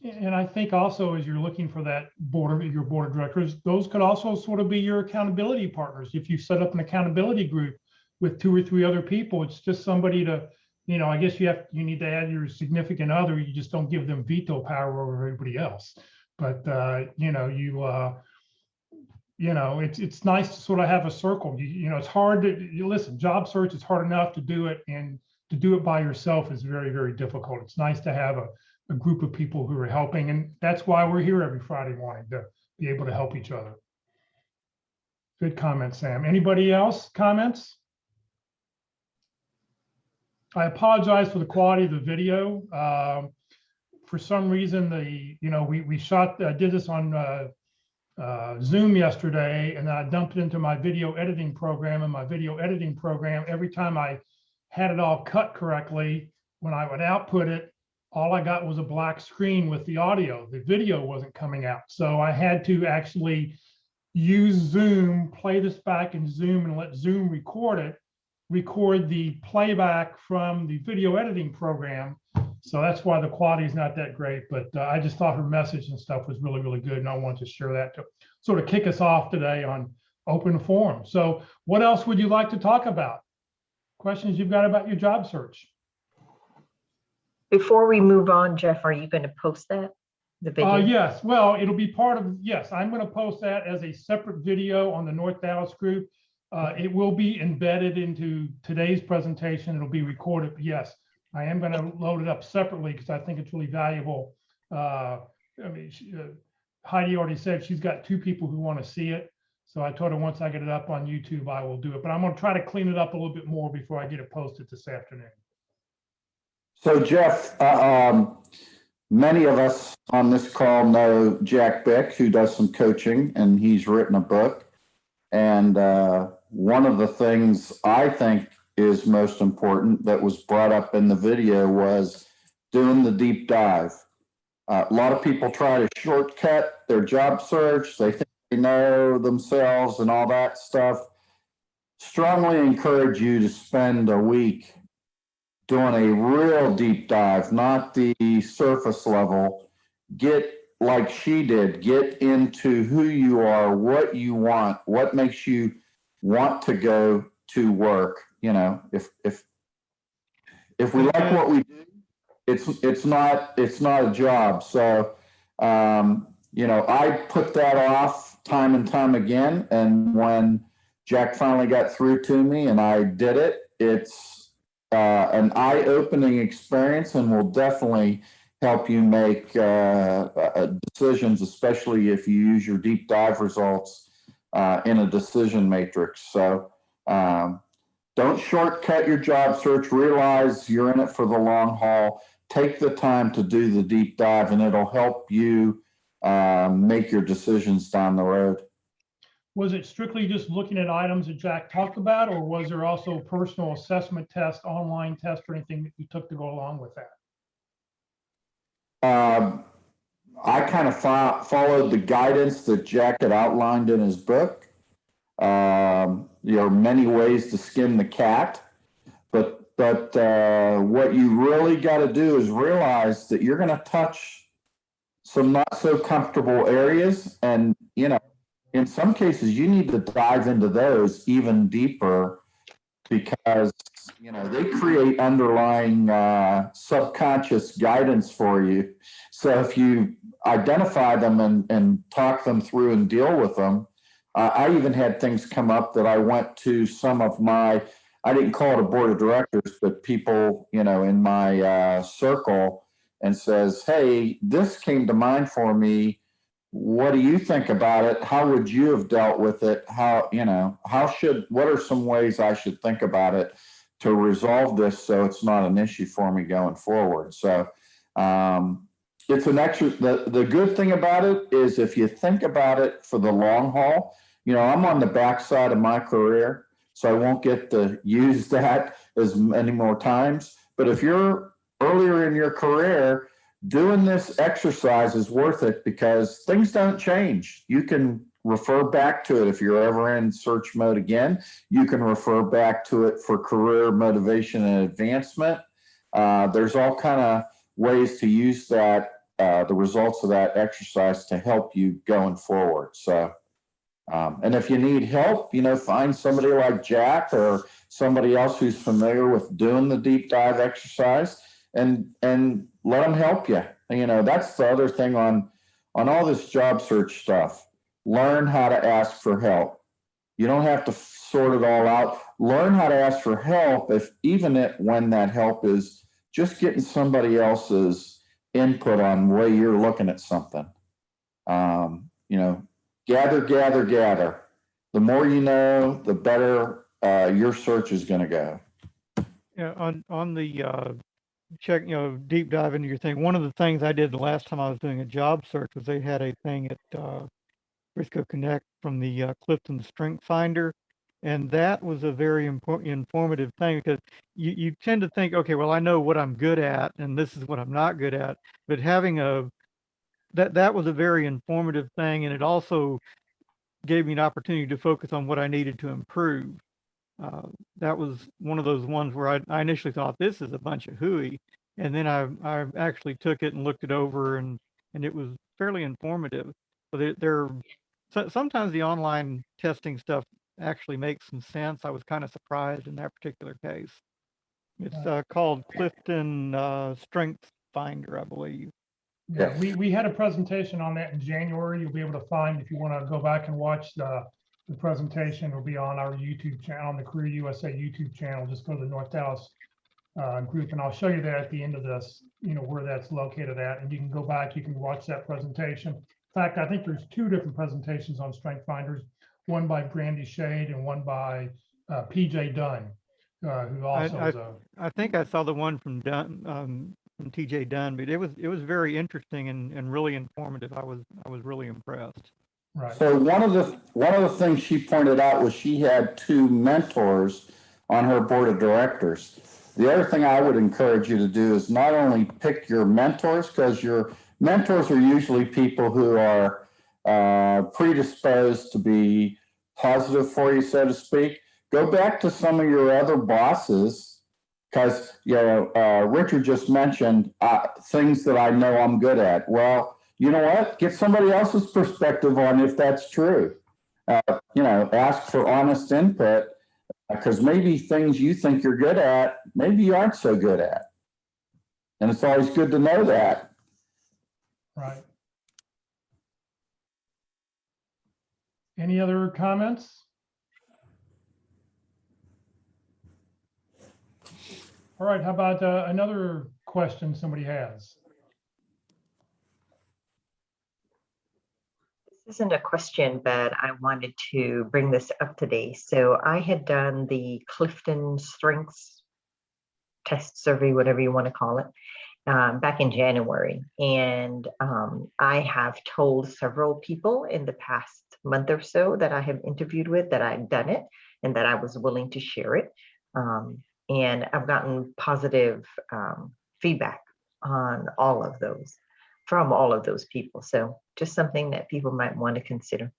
And I think also as you're looking for that your board of directors, those could also sort of be your accountability partners. If you set up an accountability group with 2 or 3 other people, it's just somebody to, I guess you need to add your significant other. You just don't give them veto power over everybody else. But it's nice to sort of have a circle. It's hard to listen. Job search is hard enough to do it, and to do it by yourself is very, very difficult. It's nice to have a group of people who are helping, and that's why we're here every Friday morning, to be able to help each other. Good comment, Sam. Anybody else comments? I apologize for the quality of the video. For some reason, we did this on Zoom yesterday, and then I dumped it into my video editing program. And my video editing program, every time I had it all cut correctly, when I would output it, all I got was a black screen with the audio. The video wasn't coming out. So I had to actually use Zoom, play this back in Zoom, and let Zoom record the playback from the video editing program. So that's why the quality is not that great. But I just thought her message and stuff was really, really good. And I wanted to share that to sort of kick us off today on open forum. So what else would you like to talk about? Questions you've got about your job search? Before we move on, Jeff, are you going to post that, the video? Yes, well, it'll be part of, yes, I'm going to post that as a separate video on the North Dallas group. It will be embedded into today's presentation. It'll be recorded. Yes, I am going to load it up separately because I think it's really valuable. Heidi already said she's got 2 people who want to see it. So I told her once I get it up on YouTube, I will do it. But I'm going to try to clean it up a little bit more before I get it posted this afternoon. So Jeff, many of us on this call know Jack Bick, who does some coaching, and he's written a book. And one of the things I think is most important that was brought up in the video was doing the deep dive. A lot of people try to shortcut their job search. They think they know themselves and all that stuff. Strongly encourage you to spend a week doing a real deep dive, not the surface level. Get, like she did, get into who you are, what you want, what makes you want to go to work. You know, if we like what we do, it's not a job. So, you know, I put that off time and time again. And when Jack finally got through to me and I did it, it's an eye-opening experience and will definitely help you make decisions, especially if you use your deep dive results in a decision matrix. So don't shortcut your job search. Realize you're in it for the long haul. Take the time to do the deep dive, and it'll help you make your decisions down the road. Was it strictly just looking at items that Jack talked about, or was there also personal assessment test, online test, or anything that you took to go along with that? I kind of followed the guidance that Jack had outlined in his book. There are many ways to skin the cat, but what you really got to do is realize that you're going to touch some not so comfortable areas, and you know, in some cases, you need to dive into those even deeper because, you know, they create underlying subconscious guidance for you. So if you identify them and talk them through and deal with them, I even had things come up that I went to some of my, I didn't call it a board of directors, but people, you know, in my circle and says, hey, this came to mind for me. What do you think about it? How would you have dealt with it? How, you know, what are some ways I should think about it to resolve this so it's not an issue for me going forward? So it's an extra, the good thing about it is if you think about it for the long haul, you know, I'm on the backside of my career, so I won't get to use that as many more times. But if you're earlier in your career, doing this exercise is worth it because things don't change. You can refer back to it if you're ever in search mode again. You can refer back to it for career motivation and advancement. There's all kind of ways to use that, the results of that exercise to help you going forward. So, and if you need help, you know, find somebody like Jack or somebody else who's familiar with doing the deep dive exercise and let them help you. You know, that's the other thing on all this job search stuff. Learn how to ask for help. You don't have to sort it all out. Learn how to ask for help, when that help is just getting somebody else's input on the way you're looking at something. You know, gather. The more you know, the better your search is going to go. Yeah, on the check, you know, deep dive into your thing. One of the things I did the last time I was doing a job search was they had a thing at Briscoe Connect from the Clifton Strength Finder, and that was a very informative thing because you tend to think, okay, well, I know what I'm good at, and this is what I'm not good at. But having that was a very informative thing, and it also gave me an opportunity to focus on what I needed to improve. That was one of those ones where I initially thought this is a bunch of hooey, and then I actually took it and looked it over, and it was fairly informative. So sometimes the online testing stuff actually makes some sense. I was kind of surprised in that particular case. It's called Clifton Strength Finder, I believe. Yeah, we had a presentation on that in January. You'll be able to find, if you want to go back and watch the presentation, will be on our YouTube channel, on the Career USA YouTube channel. Just go to the North Dallas group, and I'll show you that at the end of this, you know, where that's located at, and you can go back, you can watch that presentation. In fact, I think there's two different presentations on Strength Finders, one by Brandy Shade and one by PJ Dunn, who also is I think I saw the one from Dunn, from TJ Dunn, but it was very interesting and really informative. I was really impressed. right. So one of the things she pointed out was she had 2 mentors on her board of directors. The other thing I would encourage you to do is not only pick your mentors, because your mentors are usually people who are predisposed to be positive for you, so to speak. Go back to some of your other bosses Because, Richard just mentioned things that I know I'm good at. Well, you know what? Get somebody else's perspective on if that's true. Ask for honest input, because maybe things you think you're good at, maybe you aren't so good at. And it's always good to know that. Right. Any other comments? All right, how about another question somebody has? This isn't a question, but I wanted to bring this up today. So I had done the Clifton Strengths Test Survey, whatever you want to call it, back in January. And I have told several people in the past month or so that I have interviewed with that I'd done it and that I was willing to share it. And I've gotten positive feedback on all of those, from all of those people. So just something that people might want to consider.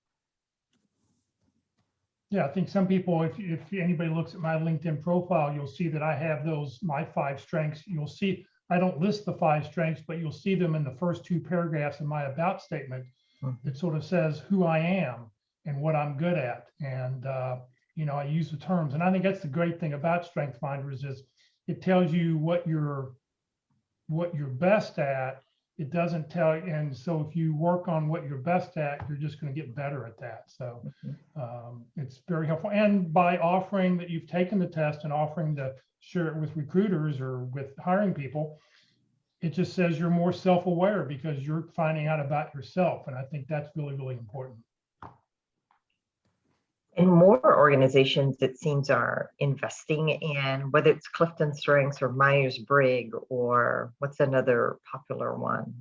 Yeah, I think some people, if anybody looks at my LinkedIn profile, you'll see that I have my 5 strengths. You'll see, I don't list the 5 strengths, but you'll see them in the first 2 paragraphs in my about statement. That sort of says who I am and what I'm good at. And, I use the terms. And I think that's the great thing about Strength Finders is it tells you what you're best at. It doesn't tell you. And so if you work on what you're best at, you're just going to get better at that. So it's very helpful. And by offering that you've taken the test and offering to share it with recruiters or with hiring people, it just says you're more self-aware because you're finding out about yourself. And I think that's really, really important. And more organizations, it seems, are investing in, whether it's Clifton Strengths or Myers-Briggs or what's another popular one?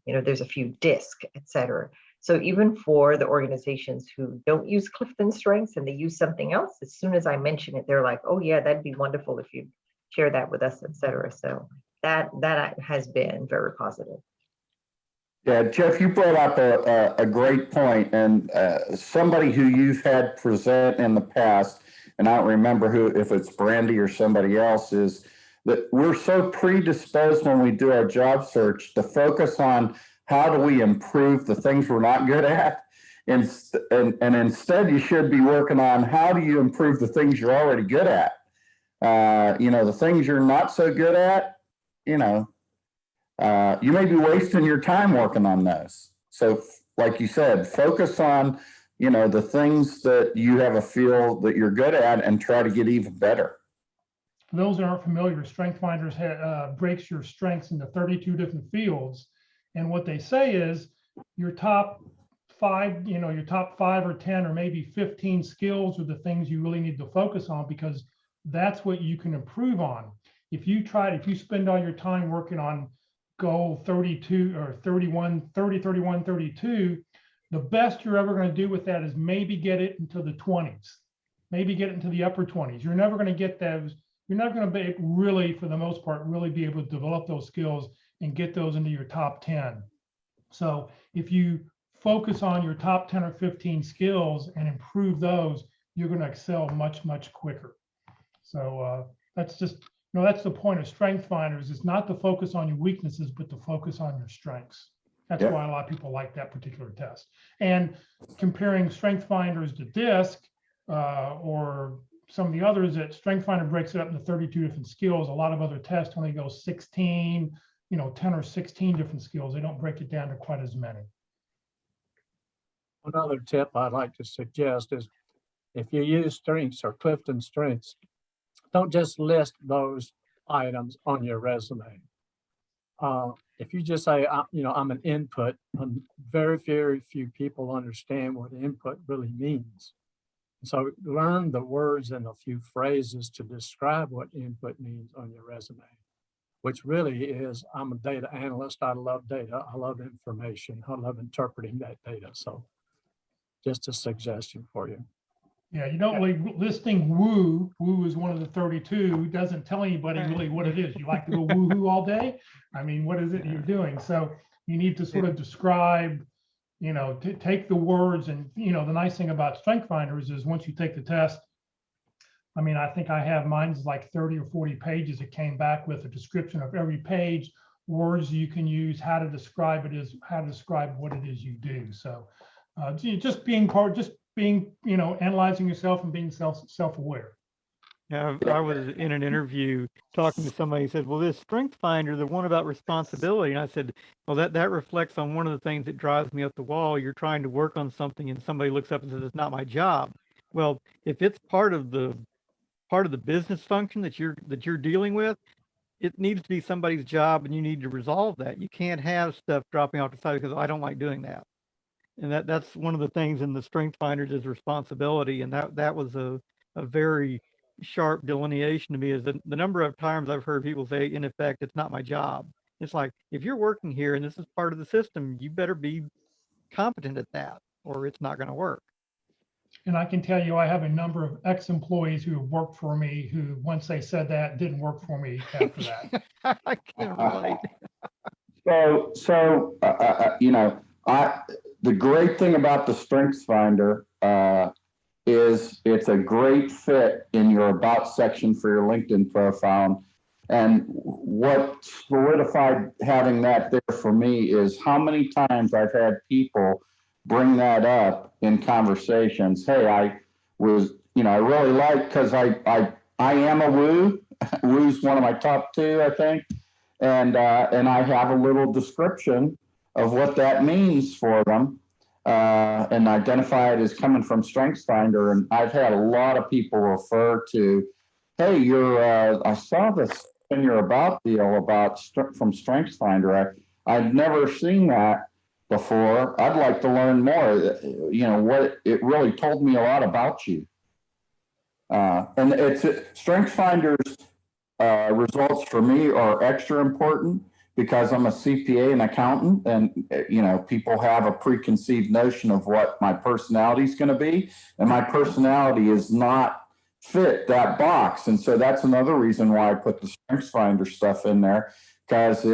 There's a few, DISC, et cetera. So even for the organizations who don't use Clifton Strengths and they use something else, as soon as I mention it, they're like, oh yeah, that'd be wonderful if you share that with us, et cetera. So that has been very positive. Yeah, Jeff, you brought up a great point, and somebody who you've had present in the past, and I don't remember if it's Brandy or somebody else, is that we're so predisposed when we do our job search to focus on how do we improve the things we're not good at, and instead you should be working on how do you improve the things you're already good at. The things you're not so good at, you may be wasting your time working on those. So like you said, focus on, the things that you have a feel that you're good at and try to get even better. For those that aren't familiar, Strength Finders breaks your strengths into 32 different fields. And what they say is your top 5, your top 5 or 10 or maybe 15 skills are the things you really need to focus on because that's what you can improve on. If you spend all your time working on goal 32 or 31, 32, the best you're ever going to do with that is maybe get it into the 20s, maybe get it into the upper 20s. You're never going to get those. You're not going to be really, for the most part, really be able to develop those skills and get those into your top 10. So if you focus on your top 10 or 15 skills and improve those, you're going to excel much, much quicker. So that's just, that's the point of Strength Finders. It's not to focus on your weaknesses, but to focus on your strengths. That's why a lot of people like that particular test. And comparing Strength Finders to DISC or some of the others, that Strength Finder breaks it up into 32 different skills. A lot of other tests only go 16, 10 or 16 different skills. They don't break it down to quite as many. Another tip I'd like to suggest is if you use strengths or Clifton Strengths, don't just list those items on your resume. If you just say, I'm an input, very, very few people understand what input really means. So learn the words and a few phrases to describe what input means on your resume, which really is, I'm a data analyst. I love data. I love information. I love interpreting that data. So just a suggestion for you. Yeah, you don't really listing woo. Woo is one of the 32. Doesn't tell anybody really what it is. You like to go woo-hoo all day? I mean, what is it you're doing? So you need to sort of describe, take the words and, the nice thing about Strength Finders is once you take the test, I mean, I think I have mine's like 30 or 40 pages. It came back with a description of every page, words you can use, how to describe it is, how to describe what it is you do. So just being analyzing yourself and being self-aware. Yeah, I was in an interview talking to somebody who said, well, this strength finder, the one about responsibility. And I said, well, that reflects on one of the things that drives me up the wall. You're trying to work on something and somebody looks up and says, it's not my job. Well, if it's part of the business function that you're dealing with, it needs to be somebody's job and you need to resolve that. You can't have stuff dropping off the side because I don't like doing that. And that's one of the things in the strength finders is responsibility. And that was a very sharp delineation to me, is the number of times I've heard people say, in effect, it's not my job. It's like, if you're working here and this is part of the system, you better be competent at that or it's not going to work. And I can tell you, I have a number of ex-employees who have worked for me who, once they said that, didn't work for me after that. I can relate. So the great thing about the Strengths Finder is it's a great fit in your About section for your LinkedIn profile. And what solidified having that there for me is how many times I've had people bring that up in conversations. Hey, I was, I really like, because I am a woo. Woo's one of my top two, I think. And I have a little description of what that means for them, and identify it as coming from StrengthsFinder. And I've had a lot of people refer to, hey, I saw this in your About deal from StrengthsFinder. I've never seen that before. I'd like to learn more. What it really told me a lot about you. And it's StrengthsFinder's results for me are extra important because I'm a CPA and accountant, and people have a preconceived notion of what my personality is going to be, and my personality is not fit that box. And so that's another reason why I put the StrengthsFinder stuff in there, because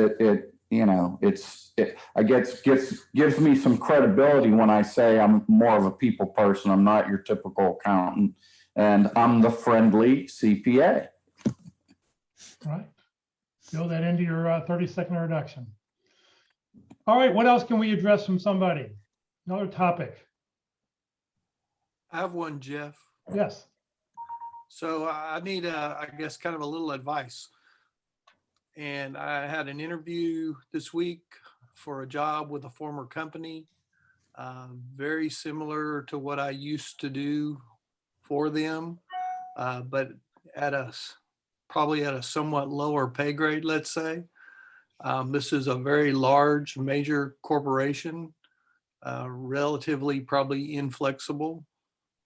gives me some credibility when I say I'm more of a people person. I'm not your typical accountant, and I'm the friendly CPA. Right. Build that into your 30-second introduction. All right. What else can we address from somebody? Another topic. I have one, Jeff. Yes. So I need, I guess, kind of a little advice. And I had an interview this week for a job with a former company, very similar to what I used to do for them, but probably at a somewhat lower pay grade, let's say. This is a very large, major corporation, relatively probably inflexible.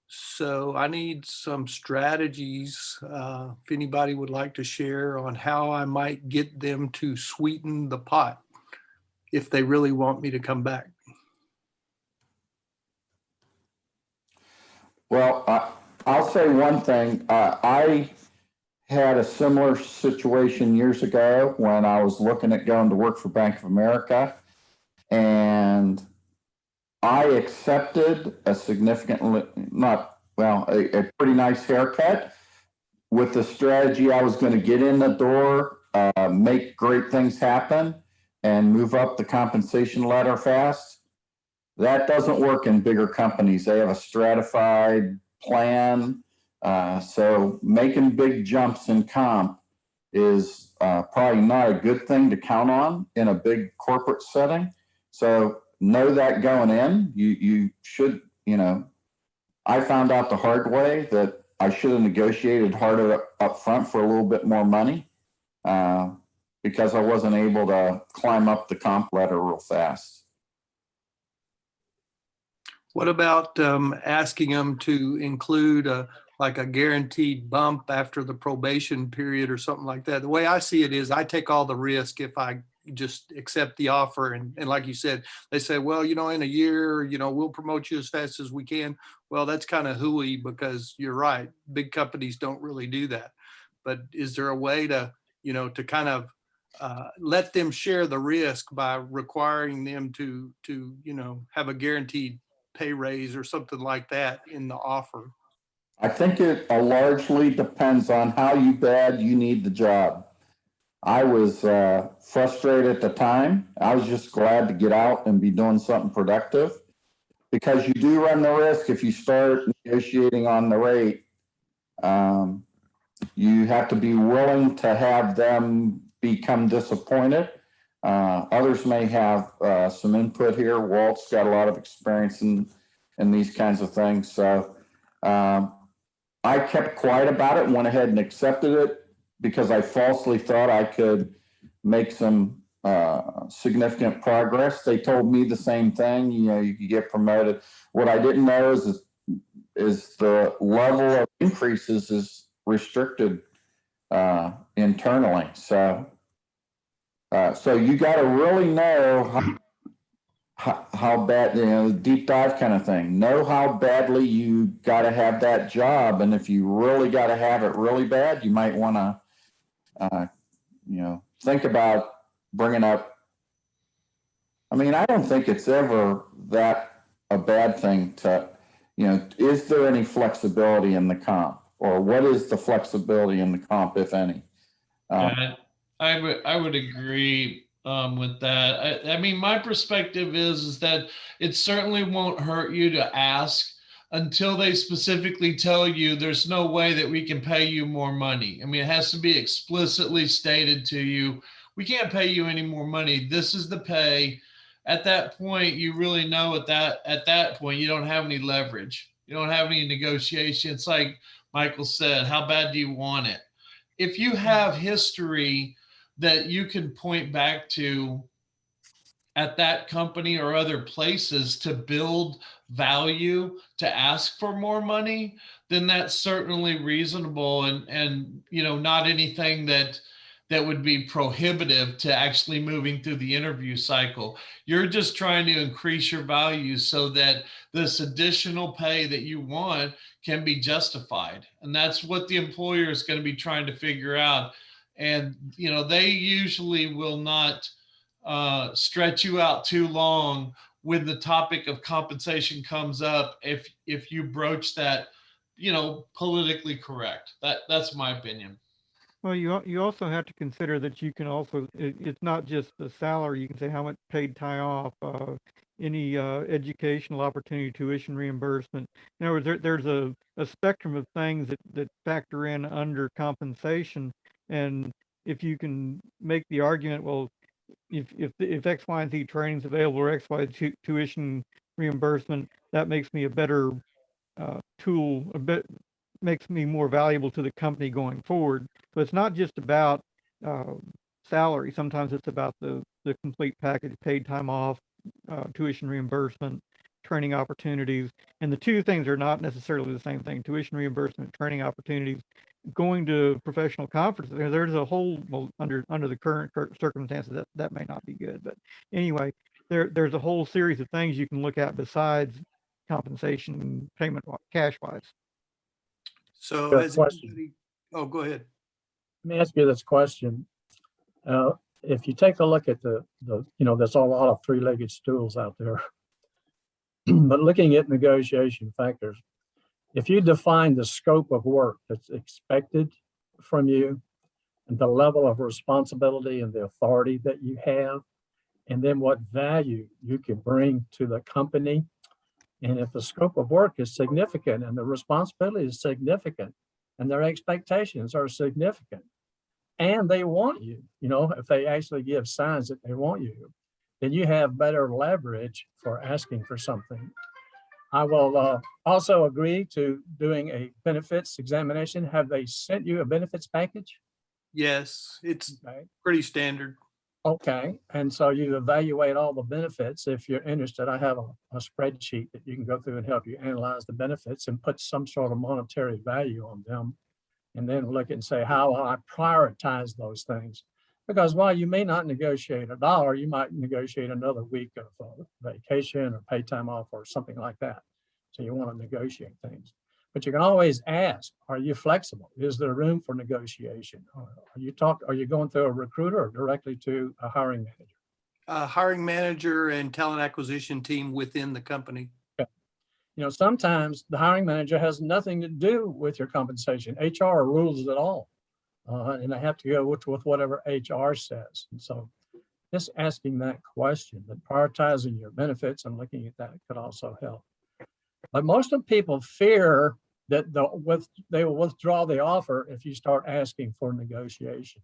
So I need some strategies, if anybody would like to share, on how I might get them to sweeten the pot if they really want me to come back. Well, I'll say one thing. I had a similar situation years ago when I was looking at going to work for Bank of America, and I accepted a pretty nice haircut with the strategy I was going to get in the door, make great things happen, and move up the compensation ladder fast. That doesn't work in bigger companies. They have a stratified plan. So making big jumps in comp is probably not a good thing to count on in a big corporate setting. So know that going in. You should, I found out the hard way that I should have negotiated harder up front for a little bit more money, because I wasn't able to climb up the comp ladder real fast. What about asking them to include like a guaranteed bump after the probation period or something like that? The way I see it is I take all the risk if I just accept the offer. And like you said, they say, well, in a year, we'll promote you as fast as we can. Well, that's kind of hooey, because you're right. Big companies don't really do that. But is there a way to, to kind of let them share the risk by requiring them to have a guaranteed pay raise or something like that in the offer? I think it largely depends on how bad you need the job. I was frustrated at the time. I was just glad to get out and be doing something productive, because you do run the risk if you start negotiating on the rate. You have to be willing to have them become disappointed. Others may have some input here. Walt's got a lot of experience in these kinds of things. So I kept quiet about it and went ahead and accepted it because I falsely thought I could make some significant progress. They told me the same thing, you know, you could get promoted. What I didn't know is the level of increases is restricted internally. So you got to really know how bad, you know, deep dive kind of thing. Know how badly you got to have that job, and if you really got to have it really bad, you might want to, you know, think about bringing up. I mean, I don't think it's ever that a bad thing to, you know, is there any flexibility in the comp, or what is the flexibility in the comp, if any? Yeah, I would agree with that. I mean, my perspective is that it certainly won't hurt you to ask until they specifically tell you there's no way that we can pay you more money. I mean, it has to be explicitly stated to you, we can't pay you any more money. This is the pay. At that point, you really know at that point, you don't have any leverage. You don't have any negotiation. It's like Michael said, how bad do you want it? If you have history that you can point back to at that company or other places to build value, to ask for more money, then that's certainly reasonable and you know, not anything that would be prohibitive to actually moving through the interview cycle. You're just trying to increase your value so that this additional pay that you want can be justified. And that's what the employer is going to be trying to figure out. And, you know, they usually will not stretch you out too long when the topic of compensation comes up if you broach that, you know, politically correct. That's my opinion. Well, you also have to consider that you can also, it's not just the salary. You can say how much paid time off, any educational opportunity, tuition reimbursement. In other words, there's a spectrum of things that factor in under compensation. And if you can make the argument, well, if X, Y, and Z training is available, or X, Y, tuition reimbursement, that makes me a better tool, makes me more valuable to the company going forward. So it's not just about salary. Sometimes it's about the complete package: paid time off, tuition reimbursement, training opportunities. And the two things are not necessarily the same thing: tuition reimbursement, training opportunities. Going to professional conferences, there's a whole, well, under the current circumstances, that may not be good. But anyway, there's a whole series of things you can look at besides compensation payment cash wise. So Good as question. anybody, oh, go ahead. Let me ask you this question. If you take a look at the you know, there's a lot of three-legged stools out there, but looking at negotiation factors, if you define the scope of work that's expected from you and the level of responsibility and the authority that you have, and then what value you can bring to the company, and if the scope of work is significant and the responsibility is significant and their expectations are significant, and they want you, you know, if they actually give signs that they want you, then you have better leverage for asking for something. I will also agree to doing a benefits examination. Have they sent you a benefits package? Yes, it's Okay. pretty standard. Okay, and so you evaluate all the benefits. If you're interested, I have a spreadsheet that you can go through and help you analyze the benefits and put some sort of monetary value on them. And then look and say, how will I prioritize those things? Because while you may not negotiate $1, you might negotiate another week of vacation or pay time off or something like that. So you want to negotiate things. But you can always ask, are you flexible? Is there room for negotiation? Are you going through a recruiter or directly to a hiring manager? Hiring manager and talent acquisition team within the company. Okay. sometimes the hiring manager has nothing to do with your compensation. HR rules it all. And they have to go with whatever HR says. And so just asking that question, but prioritizing your benefits and looking at that could also help. But most of people fear that they will withdraw the offer if you start asking for negotiation.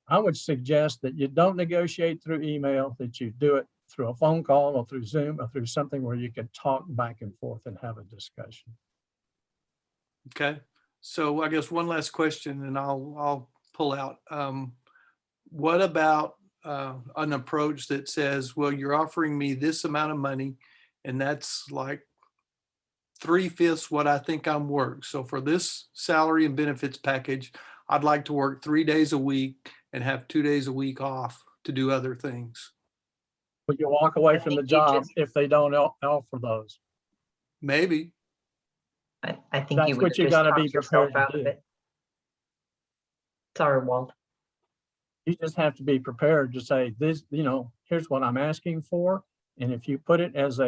I would suggest that you don't negotiate through email, that you do it through a phone call or through Zoom or through something where you can talk back and forth and have a discussion. Okay. So I guess one last question and I'll pull out. What about an approach that says, well, you're offering me this amount of money and that's like 3/5 what I think I'm worth. So for this salary and benefits package, I'd like to work 3 days a week and have 2 days a week off to do other things. But you walk away from the job if they don't offer those. I Maybe. think That's you what would you just gotta talk be yourself prepared to out of do. it. Sorry, Walt. You just have to be prepared to say this, here's what I'm asking for. And if you put it as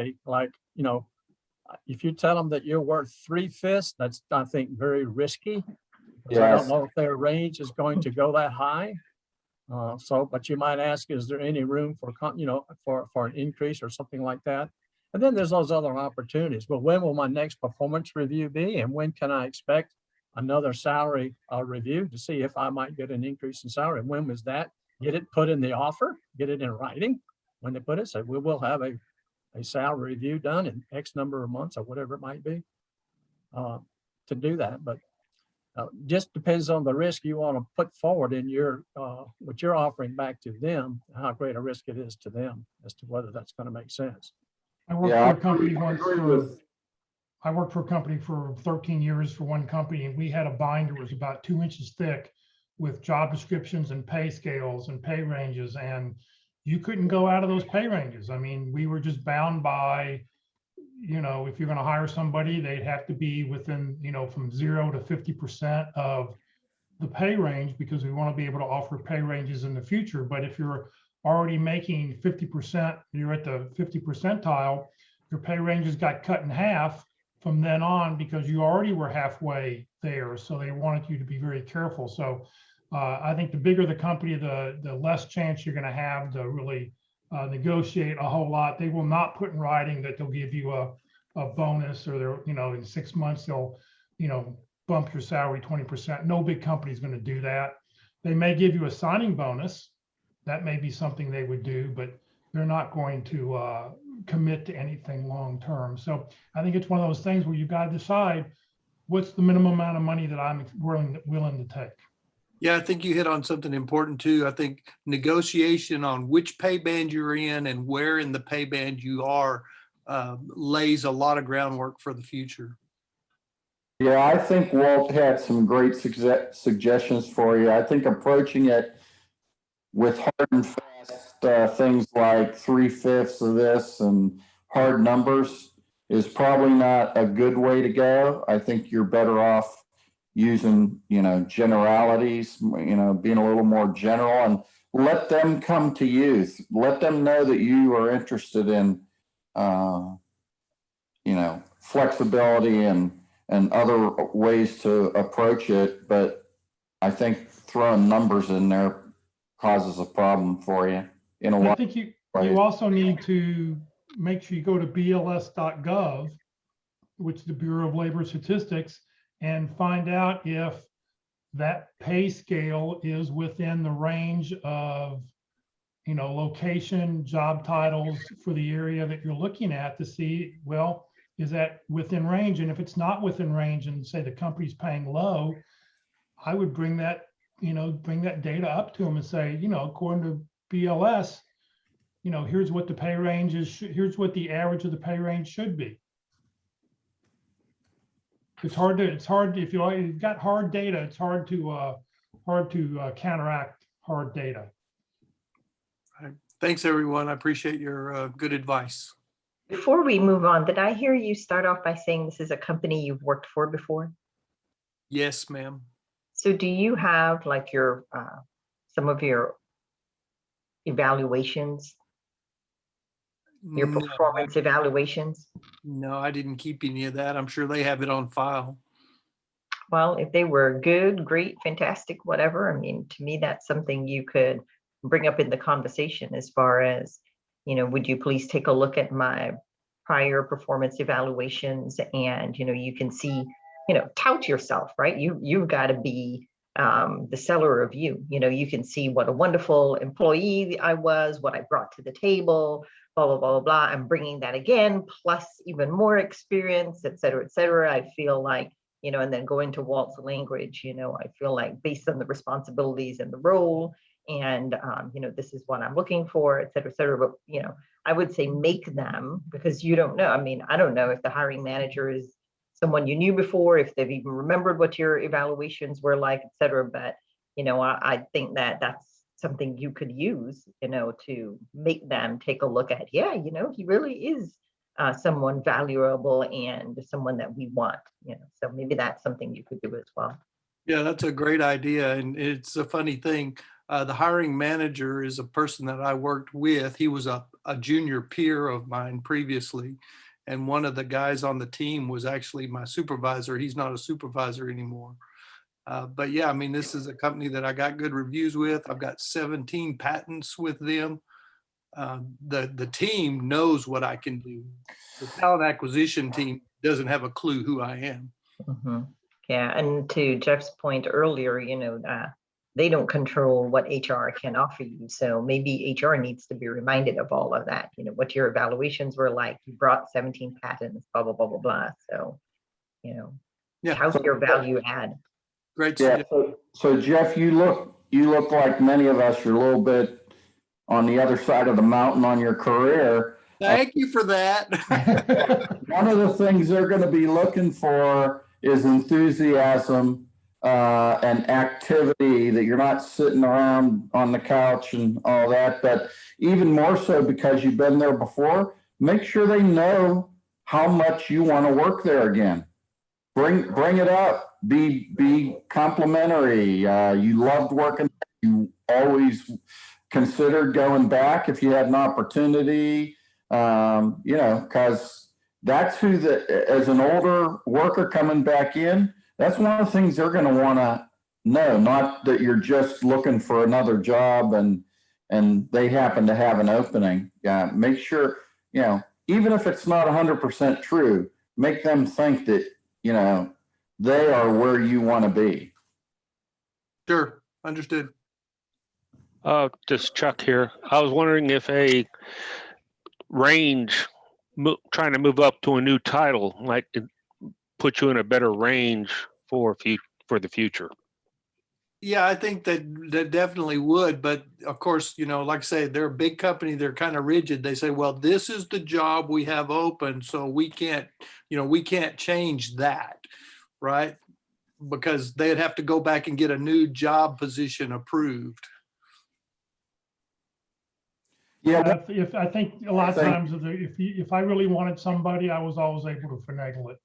if you tell them that you're worth 3/5, that's, I think, very risky. Because I don't know if their range is going to go that high. But you might ask, is there any room for an increase or something like that? And then there's those other opportunities. Well, when will my next performance review be? And when can I expect another salary review to see if I might get an increase in salary? And when was that? Get it put in the offer, get it in writing. When they put it, say, we will have a salary review done in X number of months or whatever it might be to do that. But just depends on the risk you want to put forward in what you're offering back to them, how great a risk it is to them as to whether that's going to make sense. I worked for a company I worked for a company for 13 years for one company, and we had a binder that was about 2 inches thick with job descriptions and pay scales and pay ranges, and you couldn't go out of those pay ranges. I mean, we were just bound by, if you're going to hire somebody, they'd have to be within, from 0 to 50% of the pay range, because we want to be able to offer pay ranges in the future. But if you're already making 50%, you're at the 50 percentile, your pay ranges got cut in half from then on because you already were halfway there. So they wanted you to be very careful. So I think the bigger the company, the less chance you're going to have to really negotiate a whole lot. They will not put in writing that they'll give you a bonus, or they're, in 6 months, they'll, bump your salary 20%. No big company is going to do that. They may give you a signing bonus. That may be something they would do, but they're not going to commit to anything long term. So I think it's one of those things where you've got to decide what's the minimum amount of money that I'm willing to take. Yeah, I think you hit on something important too. I think negotiation on which pay band you're in and where in the pay band you are lays a lot of groundwork for the future. Yeah, I think Walt had some great suggestions for you. I think approaching it with hard and fast things like 3/5 of this and hard numbers is probably not a good way to go. I think you're better off using, generalities, being a little more general, and let them come to you. Let them know that you are interested in, flexibility and other ways to approach it. But I think throwing numbers in there causes a problem for you in a lot. I think you also need to make sure you go to bls.gov, which is the Bureau of Labor Statistics, and find out if that pay scale is within the range of, location, job titles for the area that you're looking at, to see, well, is that within range? And if it's not within range, and say the company's paying low, I would bring that data up to them and say, according to BLS, here's what the pay range is, here's what the average of the pay range should be. It's hard if you've got hard data, it's hard to counteract hard data. Thanks, everyone. I appreciate your good advice. Before we move on, did I hear you start off by saying this is a company you've worked for before? Yes, ma'am. So do you have like your some of your evaluations? Your No, performance evaluations? no, I didn't keep any of that. I'm sure they have it on file. Well, if they were good, great, fantastic, whatever, I mean, to me, that's something you could bring up in the conversation as far as, would you please take a look at my prior performance evaluations, and, you can see, tout yourself, right? You've got to be the seller of you. You can see what a wonderful employee I was, what I brought to the table, blah, blah, blah, blah, blah. I'm bringing that again, plus even more experience, et cetera, et cetera. I feel like, and then go into Walt's language, I feel like based on the responsibilities and the role, and, this is what I'm looking for, et cetera, but, I would say make them, because you don't know. I mean, I don't know if the hiring manager is someone you knew before, if they've even remembered what your evaluations were like, et cetera, but, I think that that's something you could use, to make them take a look at, yeah, he really is someone valuable and someone that we want, so maybe that's something you could do as well. Yeah, that's a great idea. And it's a funny thing. The hiring manager is a person that I worked with. He was a junior peer of mine previously. And one of the guys on the team was actually my supervisor. He's not a supervisor anymore. But yeah, I mean, this is a company that I got good reviews with. I've got 17 patents with them. The team knows what I can do. The talent acquisition team doesn't have a clue who I am. Mm-hmm. Yeah, and to Jeff's point earlier, they don't control what HR can offer you. So maybe HR needs to be reminded of all of that, what your evaluations were like. You brought 17 patents, blah, blah, blah, blah, blah. So, Yeah. how's your value add? Great. Yeah. So Jeff, you look like many of us. You're a little bit on the other side of the mountain on your career. Thank you for that. One of the things they're going to be looking for is enthusiasm and activity, that you're not sitting around on the couch and all that, but even more so because you've been there before, make sure they know how much you want to work there again. Bring it up. Be complimentary. You loved working. You always considered going back if you had an opportunity. Because that's who as an older worker coming back in, that's one of the things they're going to want to know. Not that you're just looking for another job and they happen to have an opening. Yeah, make sure even if it's not 100% true, make them think that they are where you want to be. Sure. Understood. Just Chuck here. I was wondering if a range, trying to move up to a new title, might put you in a better range for the future. Yeah, I think that definitely would. But of course, like I say, they're a big company. They're kind of rigid. They say, well, this is the job we have open, so we can't change that, right? Because they'd have to go back and get a new job position approved. Yeah, if I think a lot of times if I really wanted somebody, I was always able to finagle it.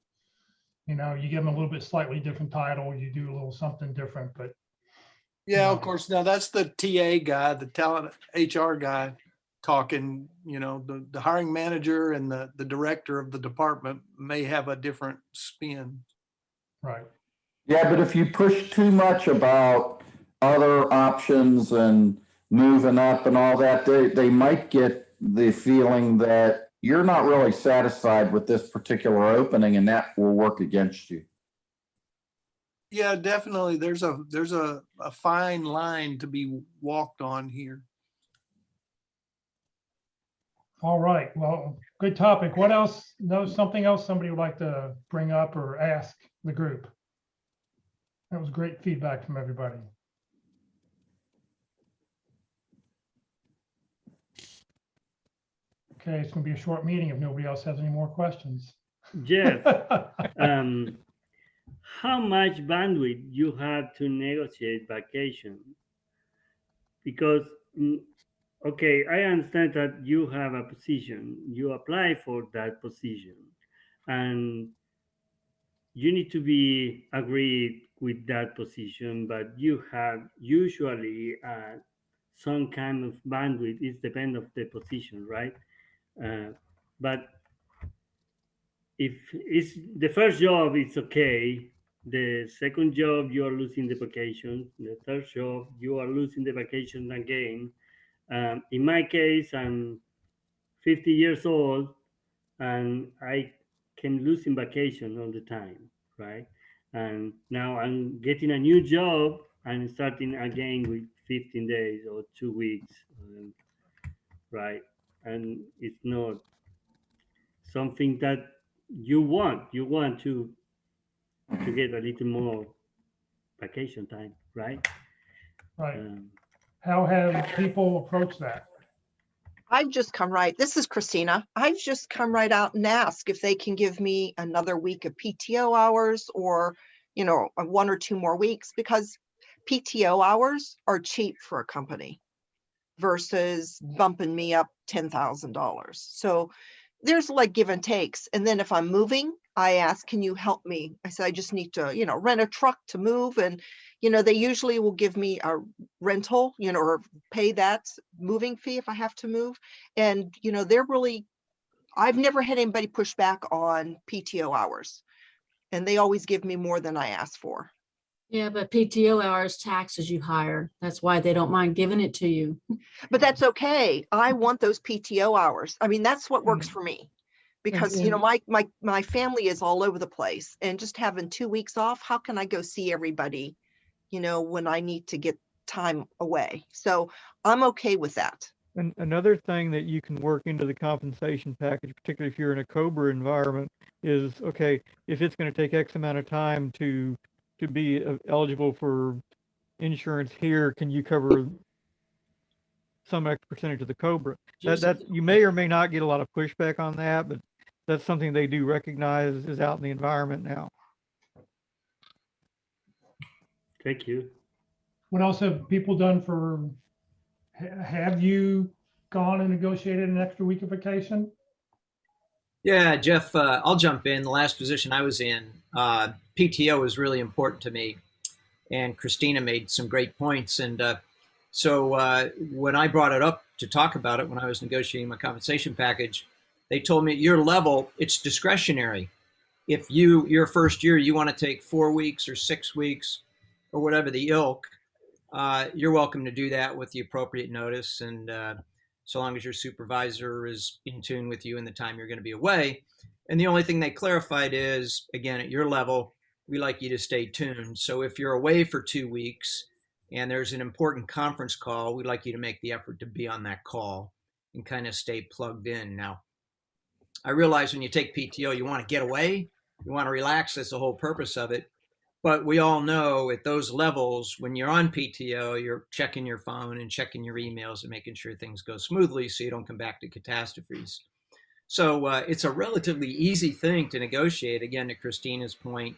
You give them a little bit slightly different title, you do a little something different, but. Yeah, of course. Now that's the TA guy, the talent HR guy talking. The hiring manager and the director of the department may have a different spin. Right. Yeah, but if you push too much about other options and moving up and all that, they might get the feeling that you're not really satisfied with this particular opening, and that will work against you. Yeah, definitely. There's a fine line to be walked on here. All right. Well, good topic. What else? Something else somebody would like to bring up or ask the group? That was great feedback from everybody. Okay, it's going to be a short meeting if nobody else has any more questions. Jeff, how much bandwidth you have to negotiate vacation? Because, okay, I understand that you have a position, you apply for that position, and you need to be agreed with that position, but you have usually some kind of bandwidth. It depends of the position, right? But if it's the first job, it's okay. The second job, you are losing the vacation. The third job, you are losing the vacation again. In my case, I'm 50 years old and I can lose in vacation all the time, right? And now I'm getting a new job and starting again with 15 days or 2 weeks, right? And it's not something that you want. You want to get a little more vacation time, right? Right. How have people approached that? I've just come right. This is Christina. I've just come right out and asked if they can give me another week of PTO hours or, 1 or 2 more weeks, because PTO hours are cheap for a company versus bumping me up $10,000. So there's like give and takes. And then if I'm moving, I ask, can you help me? I said, I just need to, rent a truck to move. And, they usually will give me a rental, or pay that moving fee if I have to move. And, I've never had anybody push back on PTO hours. And they always give me more than I asked for. Yeah, but PTO hours taxes you higher. That's why they don't mind giving it to you. But that's okay. I want those PTO hours. I mean, that's what works for me. Because, my family is all over the place, and just having 2 weeks off, how can I go see everybody, when I need to get time away? So I'm okay with that. And another thing that you can work into the compensation package, particularly if you're in a COBRA environment, is, okay, if it's going to take X amount of time to be eligible for insurance here, can you cover some X percentage of the COBRA? That you may or may not get a lot of pushback on that, but that's something they do recognize is out in the environment now. Thank you. What else have people done have you gone and negotiated an extra week of vacation? Yeah, Jeff, I'll jump in. The last position I was in, PTO is really important to me. And Christina made some great points. And so when I brought it up to talk about it, when I was negotiating my compensation package, they told me at your level, it's discretionary. If your first year, you want to take 4 weeks or 6 weeks or whatever the ilk, you're welcome to do that with the appropriate notice. And so long as your supervisor is in tune with you in the time you're going to be away. And the only thing they clarified is, again, at your level, we like you to stay tuned. So if you're away for 2 weeks and there's an important conference call, we'd like you to make the effort to be on that call and kind of stay plugged in. Now, I realize when you take PTO, you want to get away, you want to relax. That's the whole purpose of it. But we all know at those levels, when you're on PTO, you're checking your phone and checking your emails and making sure things go smoothly so you don't come back to catastrophes. So it's a relatively easy thing to negotiate, again, to Christina's point,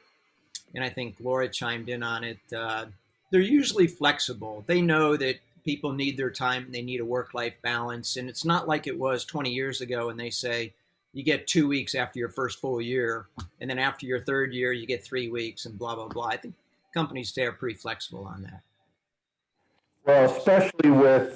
and I think Laura chimed in on it. They're usually flexible. They know that people need their time and they need a work-life balance. And it's not like it was 20 years ago and they say, you get 2 weeks after your first full year, and then after your third year, you get 3 weeks and blah, blah, blah. I think companies today are pretty flexible on that. Well, especially with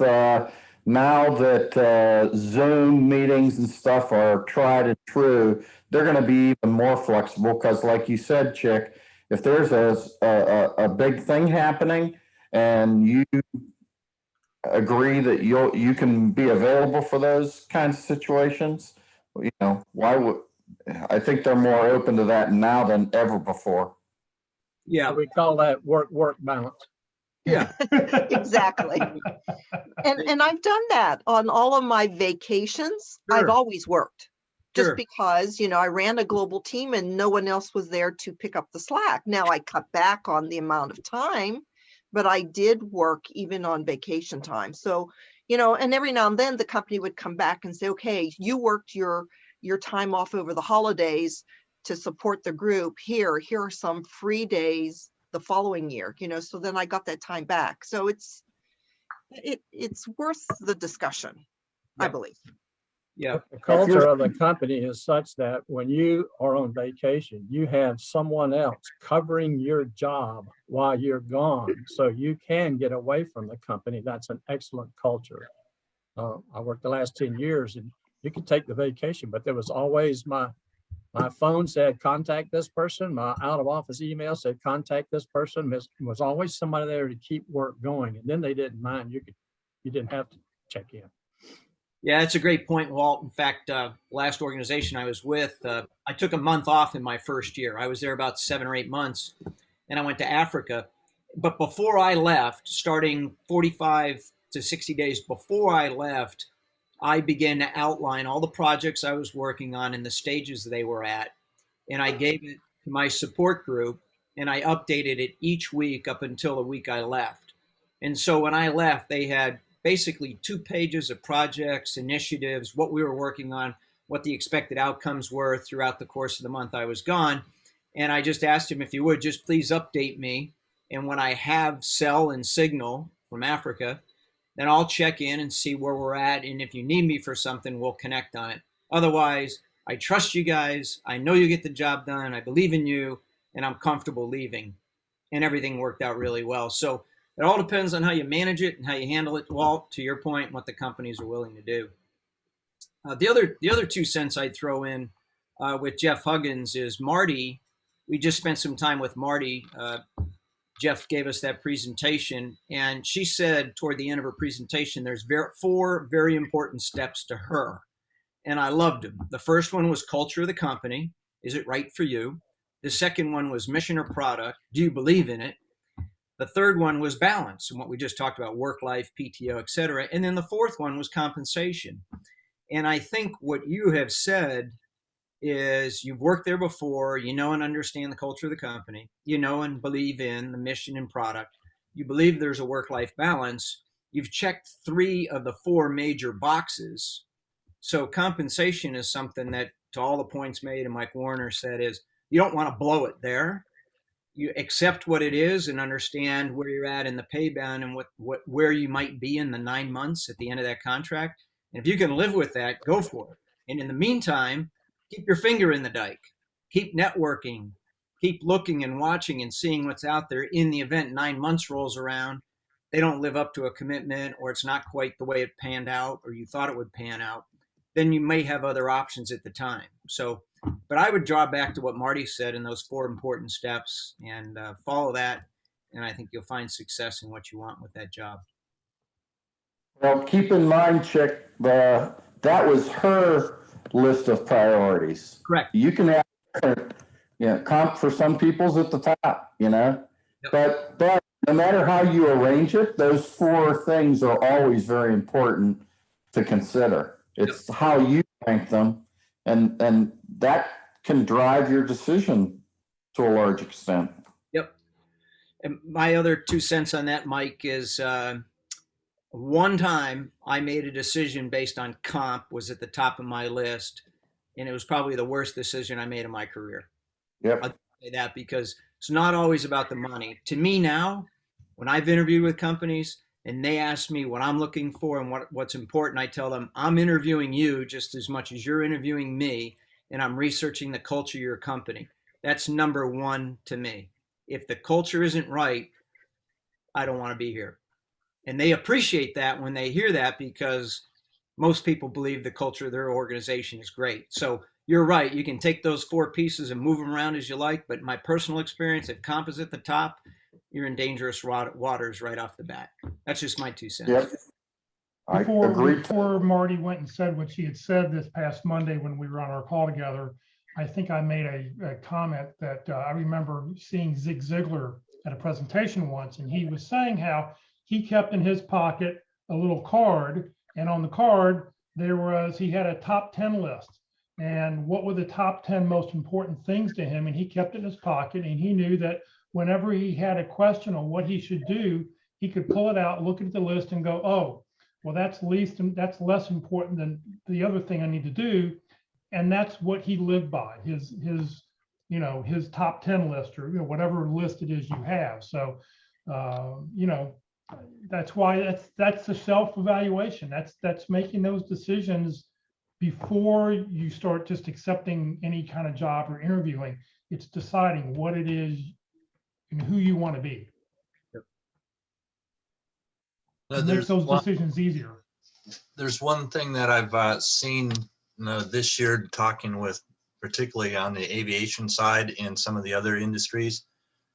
now that Zoom meetings and stuff are tried and true, they're going to be even more flexible because, like you said, Chick, if there's a big thing happening and you agree that you can be available for those kinds of situations, why would I think they're more open to that now than ever before? Yeah, we call that work balance. Yeah, exactly. And I've done that on all of my vacations. Sure. I've always worked just because, I ran a global team and no one else was there to pick up the slack. Now I cut back on the amount of time, but I did work even on vacation time. So, and every now and then the company would come back and say, okay, you worked your time off over the holidays to support the group. Here are some free days the following year, so then I got that time back. So it's worth the discussion, I believe. Yeah. The culture of the company is such that when you are on vacation, you have someone else covering your job while you're gone, so you can get away from the company. That's an excellent culture. I worked the last 10 years in you could take the vacation, but there was always my phone said, contact this person. My out of office email said, contact this person. There was always somebody there to keep work going. And then they didn't mind. You didn't have to check in. Yeah, that's a great point, Walt. In fact, last organization I was with, I took a month off in my first year. I was there about 7 or 8 months, and I went to Africa. But before I left, starting 45 to 60 days before I left, I began to outline all the projects I was working on and the stages they were at. And I gave it to my support group, and I updated it each week up until the week I left. And so when I left, they had basically 2 pages of projects, initiatives, what we were working on, what the expected outcomes were throughout the course of the month I was gone. And I just asked him, if you would, just please update me. And when I have cell and signal from Africa, then I'll check in and see where we're at. And if you need me for something, we'll connect on it. Otherwise, I trust you guys. I know you get the job done. I believe in you, and I'm comfortable leaving. And everything worked out really well. So it all depends on how you manage it and how you handle it, Walt, to your point, what the companies are willing to do. The other 2 cents I'd throw in with Jeff Huggins is Marty. We just spent some time with Marty. Jeff gave us that presentation, and she said toward the end of her presentation, there's 4 very important steps to her. And I loved them. The first one was culture of the company. Is it right for you? The second one was mission or product. Do you believe in it? The third one was balance, and what we just talked about, work life, PTO, et cetera. And then the fourth one was compensation. And I think what you have said is you've worked there before, you know and understand the culture of the company, you know and believe in the mission and product, you believe there's a work-life balance, you've checked 3 of the 4 major boxes. So compensation is something that, to all the points made and Mike Warner said, is you don't want to blow it there. You accept what it is and understand where you're at in the pay band and where you might be in the 9 months at the end of that contract. And if you can live with that, go for it. And in the meantime, keep your finger in the dike, keep networking, keep looking and watching and seeing what's out there. In the event 9 months rolls around, they don't live up to a commitment, or it's not quite the way it panned out or you thought it would pan out, then you may have other options at the time. So, but I would draw back to what Marty said in those 4 important steps and follow that. And I think you'll find success in what you want with that job. Well, keep in mind, Chick, that was her list of priorities. Correct. You can have different, comp for some people's at the top, Yep. But no matter how you arrange it, those 4 things are always very important to consider. It's how you rank them, and that can drive your decision to a large extent. Yep. And my other 2 cents on that, Mike, is one time I made a decision based on comp was at the top of my list, and it was probably the worst decision I made in my career. Yep. I'll say that because it's not always about the money. To me now, when I've interviewed with companies and they ask me what I'm looking for and what's important, I tell them I'm interviewing you just as much as you're interviewing me, and I'm researching the culture of your company. That's number 1 to me. If the culture isn't right, I don't want to be here. And they appreciate that when they hear that, because most people believe the culture of their organization is great. So you're right. You can take those 4 pieces and move them around as you like. But my personal experience, if comp is at the top, you're in dangerous waters right off the bat. That's just my 2 cents. Yep. I agree. Before Marty went and said what she had said this past Monday when we were on our call together, I think I made a comment that I remember seeing Zig Ziglar at a presentation once, and he was saying how he kept in his pocket a little card, and on the card he had a top 10 list, and what were the top 10 most important things to him, and he kept it in his pocket, and he knew that whenever he had a question on what he should do, he could pull it out, look at the list, and go, oh, well, that's less important than the other thing I need to do. And that's what he lived by, his top 10 list, or whatever list it is you have. So that's why that's the self-evaluation. That's making those decisions before you start just accepting any kind of job or interviewing. It's deciding what it is and who you want to be. It makes those decisions easier. there's one thing that I've seen this year, talking with particularly on the aviation side and some of the other industries.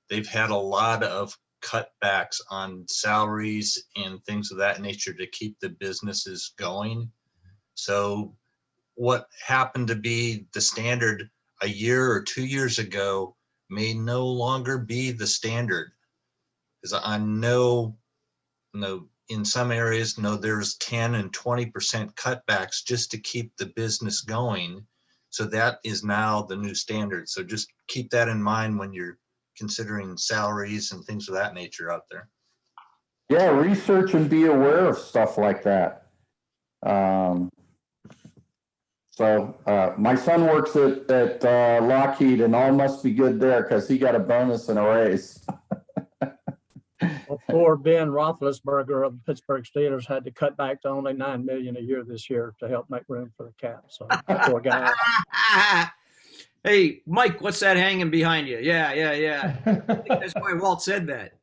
They've had a lot of cutbacks on salaries and things of that nature to keep the businesses going. So what happened to be the standard a year or 2 years ago may no longer be the standard. Because I know, in some areas, there's 10 and 20% cutbacks just to keep the business going. So that is now the new standard. So just keep that in mind when you're considering salaries and things of that nature out there. Yeah, research and be aware of stuff like that. My son works at Lockheed, and all must be good there because he got a bonus and a raise. Well, poor Ben Roethlisberger of the Pittsburgh Steelers had to cut back to only $9 million a year this year to help make room for the cap. So poor guy. Hey, Mike, what's that hanging behind you? Yeah. I think that's why Walt said that.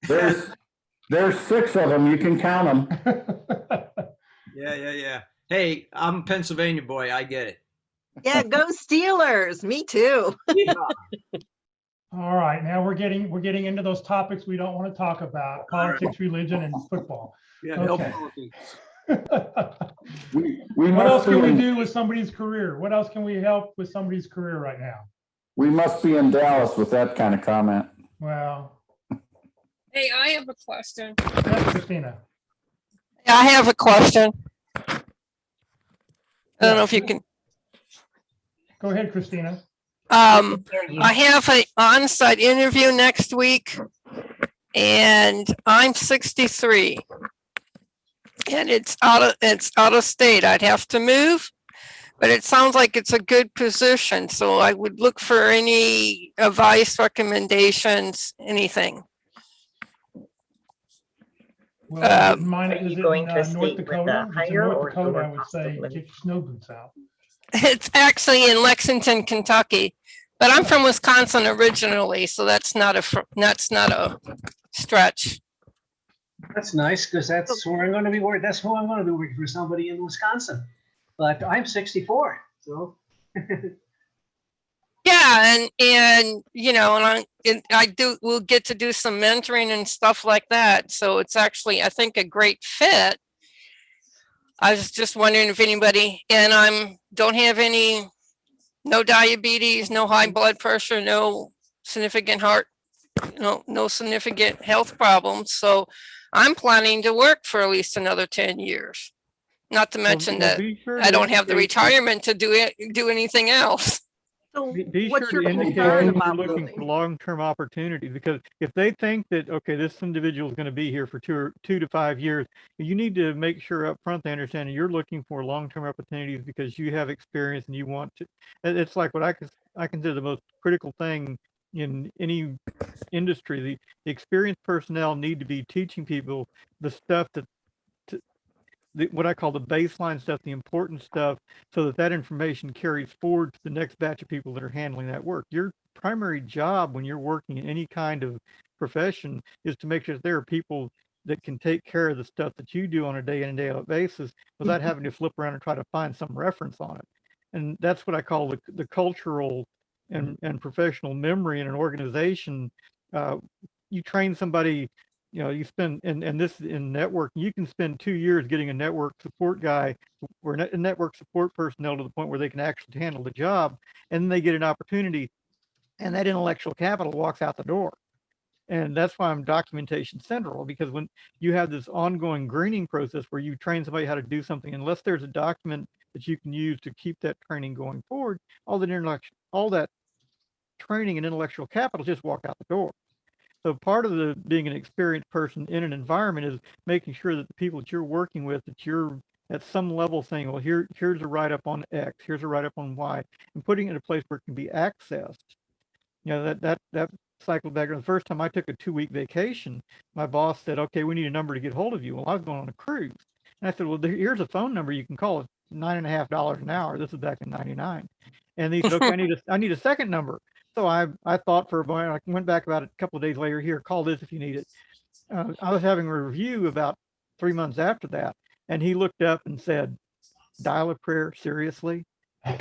There's 6 of them. You can count them. Yeah. Hey, I'm a Pennsylvania boy. I get it. Yeah, go Steelers. Me too. All right, now we're getting into those topics we don't want to talk about: politics, religion, and football. Yeah, Okay. We What else must can be we in, do with somebody's career? What else can we help with somebody's career right now? we must be in Dallas with that kind of comment. Well, Hey, I have a question. that's Christina. I have a question. I don't know if you can. Go ahead, Christina. I have an on-site interview next week, and I'm 63, and it's out of state. I'd have to move, but it sounds like it's a good position. So I would look for any advice, recommendations, anything. Well, mine Are is you it going in to a North state with Dakota? a If it's in higher North or Dakota, lower I would cost say of living? get your snow boots out. It's actually in Lexington, Kentucky, but I'm from Wisconsin originally, so that's not a stretch. That's nice because that's where I'm going to be working. That's who I'm going to be working for, somebody in Wisconsin. But I'm 64, so. Yeah, and you know, we'll get to do some mentoring and stuff like that. So it's actually, I think, a great fit. I was just wondering if anybody, and don't have no diabetes, no high blood pressure, no significant no significant health problems. So I'm planning to work for at least another 10 years. Not to mention that I don't have the retirement to do anything else. So Be what's sure your to indicate concern when you're about looking moving? for long-term opportunities, because if they think that, okay, this individual is going to be here for 2 to 5 years, you need to make sure up front they understand you're looking for long-term opportunities because you have experience and you want to. It's like what I consider the most critical thing in any industry. The experienced personnel need to be teaching people the stuff what I call the baseline stuff, the important stuff, so that information carries forward to the next batch of people that are handling that work. Your primary job when you're working in any kind of profession is to make sure that there are people that can take care of the stuff that you do on a day in and day out basis without having to flip around and try to find some reference on it. And that's what I call the cultural and professional memory in an organization. You train somebody, you spend, and this in networking, you can spend 2 years getting a network support guy or a network support personnel to the point where they can actually handle the job, and then they get an opportunity, and that intellectual capital walks out the door. And that's why I'm documentation central, because when you have this ongoing greening process where you train somebody how to do something, unless there's a document that you can use to keep that training going forward, all that training and intellectual capital just walk out the door. So part of being an experienced person in an environment is making sure that the people that you're working with, that you're at some level saying, well, here's a write-up on X, here's a write-up on Y, and putting it in a place where it can be accessed. That cycle back. The first time I took a 2-week vacation, my boss said, okay, we need a number to get hold of you. Well, I was going on a cruise. And I said, well, here's a phone number you can call. It's $9.50 an hour. This is back in '99. And he said, okay, I need a second number. So I thought for a moment. I went back about a couple of days later. Here, call this if you need it. I was having a review about 3 months after that, And he looked up and said, "Dial a prayer, seriously?" I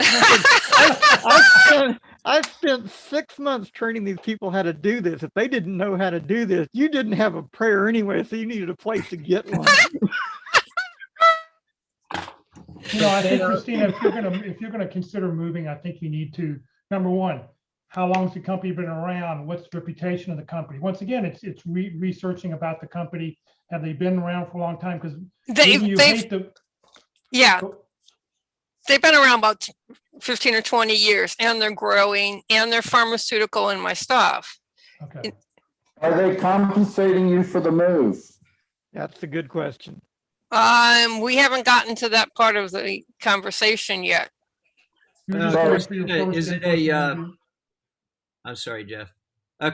spent 6 months training these people how to do this. If they didn't know how to do this, you didn't have a prayer anyway, so you needed a place to get one. I think, Christina, if you're gonna consider moving, I think you need to, number one, how long has the company been around? What's the reputation of the company? Once again, it's researching about the company. Have they been around for a long time? Because yeah, they've been around about 15 or 20 years, and they're growing, and they're pharmaceutical in my stuff. Okay. Are they compensating you for the move? That's a good question. We haven't gotten to that part of the conversation yet. Christina, is it a? I'm sorry, Jeff.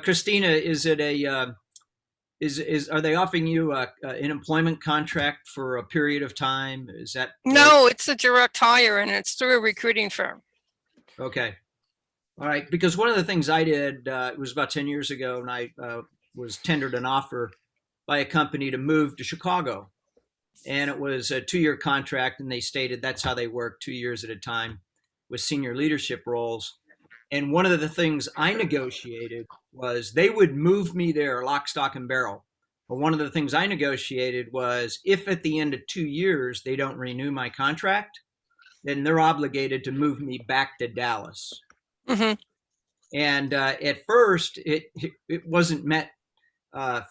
Christina, is it a? Are they offering you an employment contract for a period of time? Is that? No, it's a direct hire, and it's through a recruiting firm. Okay. All right. Because one of the things I did, it was about 10 years ago, and I was tendered an offer by a company to move to Chicago. And it was a 2-year contract, and they stated that's how they work, 2 years at a time with senior leadership roles. And one of the things I negotiated was they would move me there lock, stock, and barrel. But one of the things I negotiated was if at the end of 2 years they don't renew my contract, then they're obligated to move me back to Dallas. Mm-hmm. And at first, it wasn't met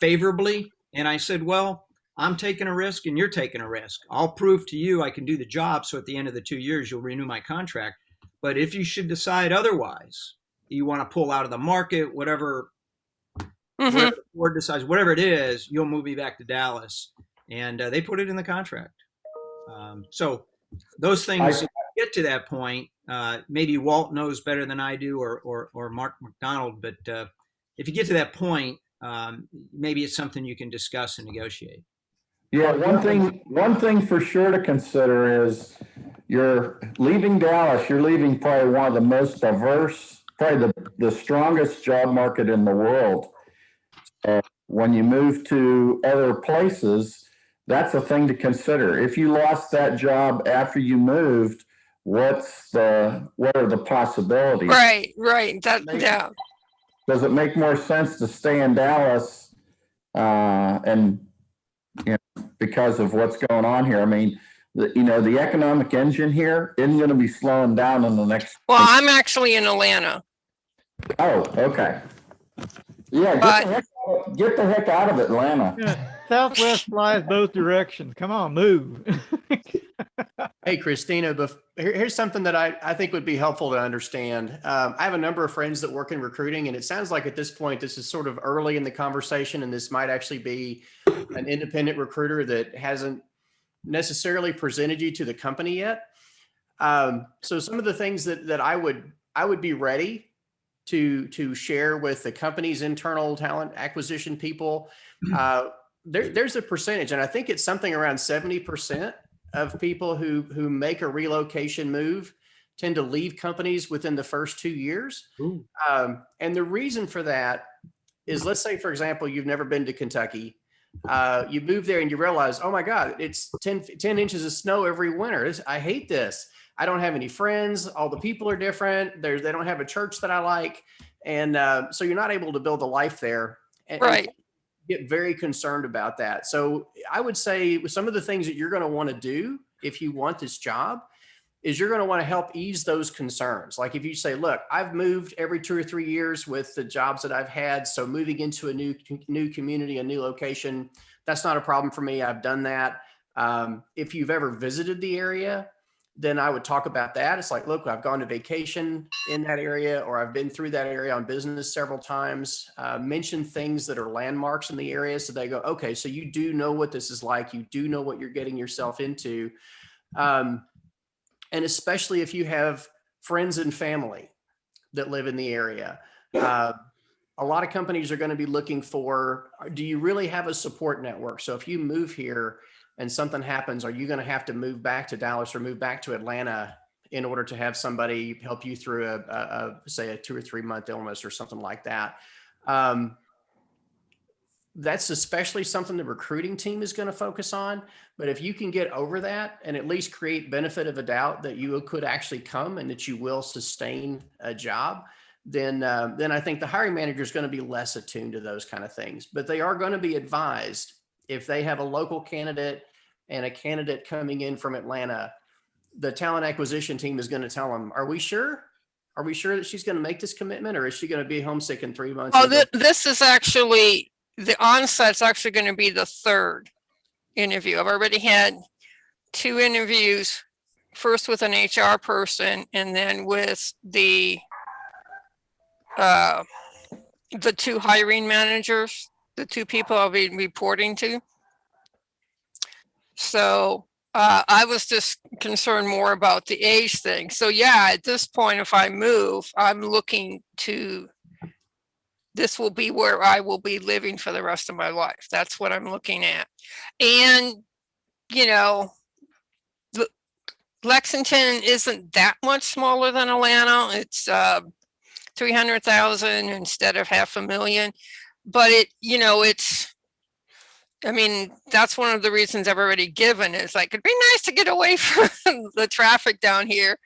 favorably. And I said, well, I'm taking a risk and you're taking a risk. I'll prove to you I can do the job. So at the end of the 2 years, you'll renew my contract. But if you should decide otherwise, you want to pull out of the market, whatever the board decides, whatever it is, you'll move me back to Dallas. And they put it in the contract. So those things, if you get to that point, maybe Walt knows better than I do, or Mark McDonald. But if you get to that point, maybe it's something you can discuss and negotiate. Yeah, one thing for sure to consider is you're leaving Dallas, you're leaving probably one of the most diverse, probably the strongest job market in the world. When you move to other places, that's a thing to consider. If you lost that job after you moved, what are the possibilities? Right. Yeah. Does it make more sense to stay in Dallas and because of what's going on here? I mean, the economic engine here isn't going to be slowing down in the next. Well, I'm actually in Atlanta. Oh, okay. Yeah, get the heck out of Atlanta. Yeah, Southwest flies both directions. Come on, move. Hey, Christina, here's something that I think would be helpful to understand. I have a number of friends that work in recruiting, and it sounds like at this point, this is sort of early in the conversation, and this might actually be an independent recruiter that hasn't necessarily presented you to the company yet. So some of the things that I would be ready to share with the company's internal talent acquisition people. There's a percentage, and I think it's something around 70% of people who make a relocation move tend to leave companies within the first 2 years. And the reason for that is, let's say, for example, you've never been to Kentucky. You move there and you realize, oh my God, it's 10 inches of snow every winter. I hate this. I don't have any friends. All the people are different. They don't have a church that I like. And so you're not able to build a life there. Right. And get very concerned about that. So I would say some of the things that you're going to want to do if you want this job is you're going to want to help ease those concerns. Like if you say, look, I've moved every 2 or 3 years with the jobs that I've had. So moving into a new community, a new location, that's not a problem for me. I've done that. If you've ever visited the area, then I would talk about that. It's like, look, I've gone to vacation in that area, or I've been through that area on business several times. Mention things that are landmarks in the area. So they go, okay, so you do know what this is like. You do know what you're getting yourself into. And especially if you have friends and family that live in the area. A lot of companies are going to be looking for, do you really have a support network? So if you move here and something happens, are you going to have to move back to Dallas or move back to Atlanta in order to have somebody help you through say a 2 or 3 month illness or something like that? that's especially something the recruiting team is going to focus on. But if you can get over that and at least create benefit of a doubt that you could actually come and that you will sustain a job, then I think the hiring manager is going to be less attuned to those kind of things. But they are going to be advised if they have a local candidate and a candidate coming in from Atlanta, the talent acquisition team is going to tell them, are we sure? Are we sure that she's going to make this commitment, or is she going to be homesick in 3 months? Oh, this is actually, the onsite's actually going to be the third interview. I've already had 2 interviews, first with an HR person and then with the 2 hiring managers, the 2 people I'll be reporting to. So I was just concerned more about the age thing. So yeah, at this point, if I move, I'm looking to, this will be where I will be living for the rest of my life. That's what I'm looking at. And, you know, Lexington isn't that much smaller than Atlanta. It's 300,000 instead of 500,000. But it, you know, it's, I mean, that's one of the reasons I've already given is like, it'd be nice to get away from the traffic down here.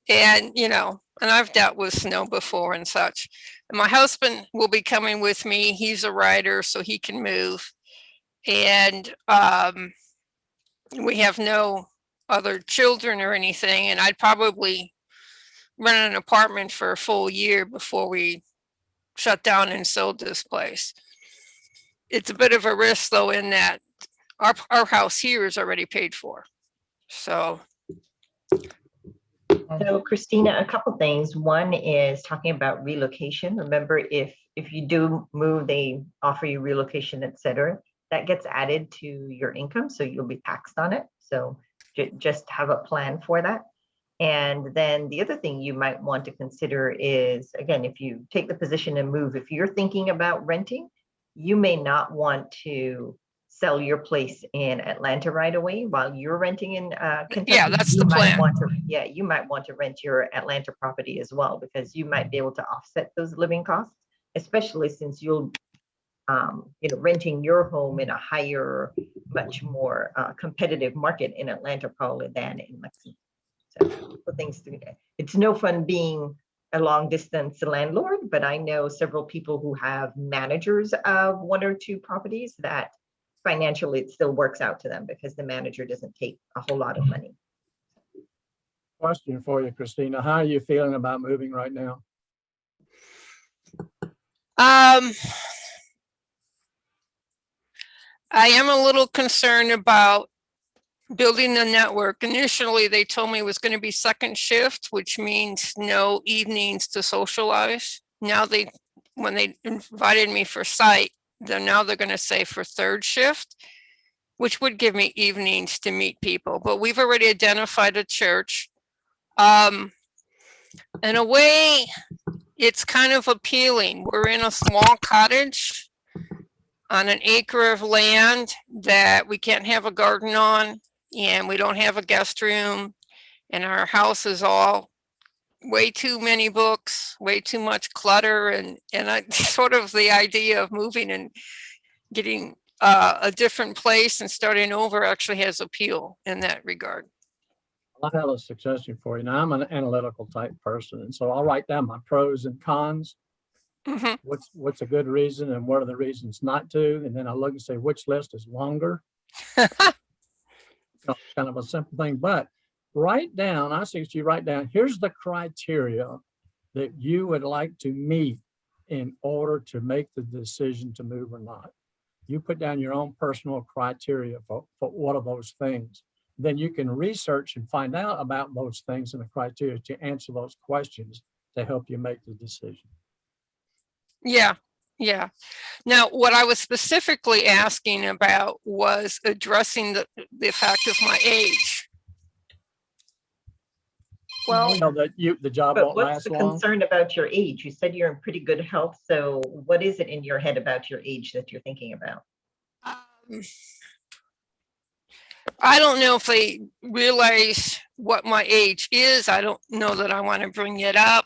And, you know, and I've dealt with snow before and such. And my husband will be coming with me. He's a writer, so he can move. And we have no other children or anything. And I'd probably rent an apartment for a full year before we shut down and sold this place. It's a bit of a risk though, in that our house here is already paid for. So Christina, a couple things. One is talking about relocation. Remember, if you do move, they offer you relocation, et cetera. That gets added to your income, so you'll be taxed on it. So just have a plan for that. And then the other thing you might want to consider is, again, if you take the position and move, if you're thinking about renting, you may not want to sell your place in Atlanta right away while you're renting in Kentucky. Yeah, that's the plan. You might want to rent your Atlanta property as well, because you might be able to offset those living costs, especially since you'll, renting your home in a higher, much more competitive market in Atlanta probably than in Lexington. So things to, it's no fun being a long distance landlord, but I know several people who have managers of 1 or 2 properties that financially it still works out to them because the manager doesn't take a whole lot of money. Question for you, Christina. How are you feeling about moving right now? I am a little concerned about building the network. Initially, they told me it was going to be second shift, which means no evenings to socialize. Now when they invited me for site, they're going to say for third shift, which would give me evenings to meet people. But we've already identified a church. In a way, it's kind of appealing. We're in a small cottage on an acre of land that we can't have a garden on, and we don't have a guest room, and our house is all way too many books, way too much clutter, and sort of the idea of moving and getting a different place and starting over actually has appeal in that regard. I have a suggestion for you. Now, I'm an analytical type person, and so I'll write down my pros and cons. Mm-hmm. What's a good reason and what are the reasons not to, and then I look and say which list is longer. Kind of a simple thing, but write down, I suggest you write down, here's the criteria that you would like to meet in order to make the decision to move or not. You put down your own personal criteria for what are those things. Then you can research and find out about those things and the criteria to answer those questions to help you make the decision. Yeah. Now, what I was specifically asking about was addressing the fact of my age. Well, the job but won't what's last the long. concern about your age? You said you're in pretty good health. So what is it in your head about your age that you're thinking about? I don't know if they realize what my age is. I don't know that I want to bring it up,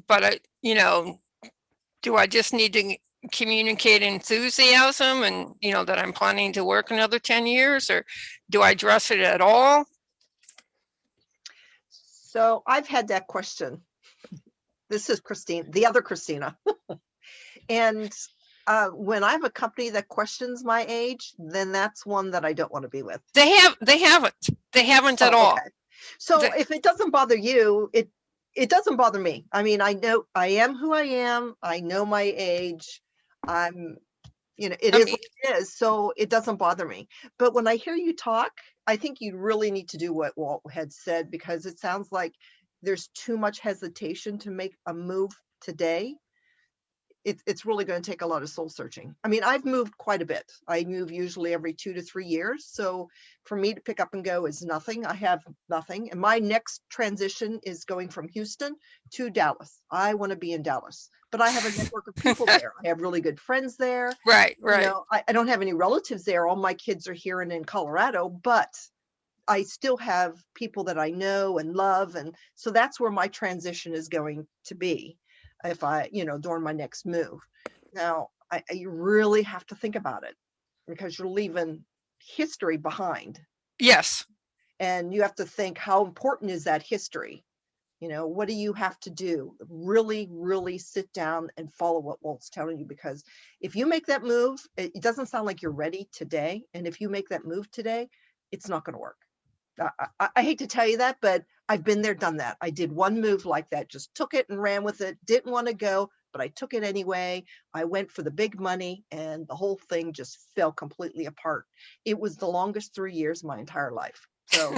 but do I just need to communicate enthusiasm and, you know, that I'm planning to work another 10 years, or do I address it at all? So I've had that question. This is Christine, the other Christina. And when I have a company that questions my age, then that's one that I don't want to be with. They haven't at all. Okay. So if it doesn't bother you, it doesn't bother me. I mean, I know I am who I am. I know my age. I'm, you know, it is what it is. So it doesn't bother me. But when I hear you talk, I think you really need to do what Walt had said, because it sounds like there's too much hesitation to make a move today. It's really going to take a lot of soul searching. I mean, I've moved quite a bit. I move usually every 2 to 3 years. So for me to pick up and go is nothing. I have nothing. And my next transition is going from Houston to Dallas. I want to be in Dallas, but I have a network of people there. I have really good friends there. Right. You know, I don't have any relatives there. All my kids are here and in Colorado, but I still have people that I know and love. And so that's where my transition is going to be. If I, you know, during my next move. Now, you really have to think about it, because you're leaving history behind. Yes. And you have to think, how important is that history? You know, what do you have to do? Really, really sit down and follow what Walt's telling you, because if you make that move, it doesn't sound like you're ready today. And if you make that move today, it's not going to work. I hate to tell you that, but I've been there, done that. I did one move like that, just took it and ran with it. Didn't want to go, but I took it anyway. I went for the big money and the whole thing just fell completely apart. It was the longest 3 years of my entire life. So,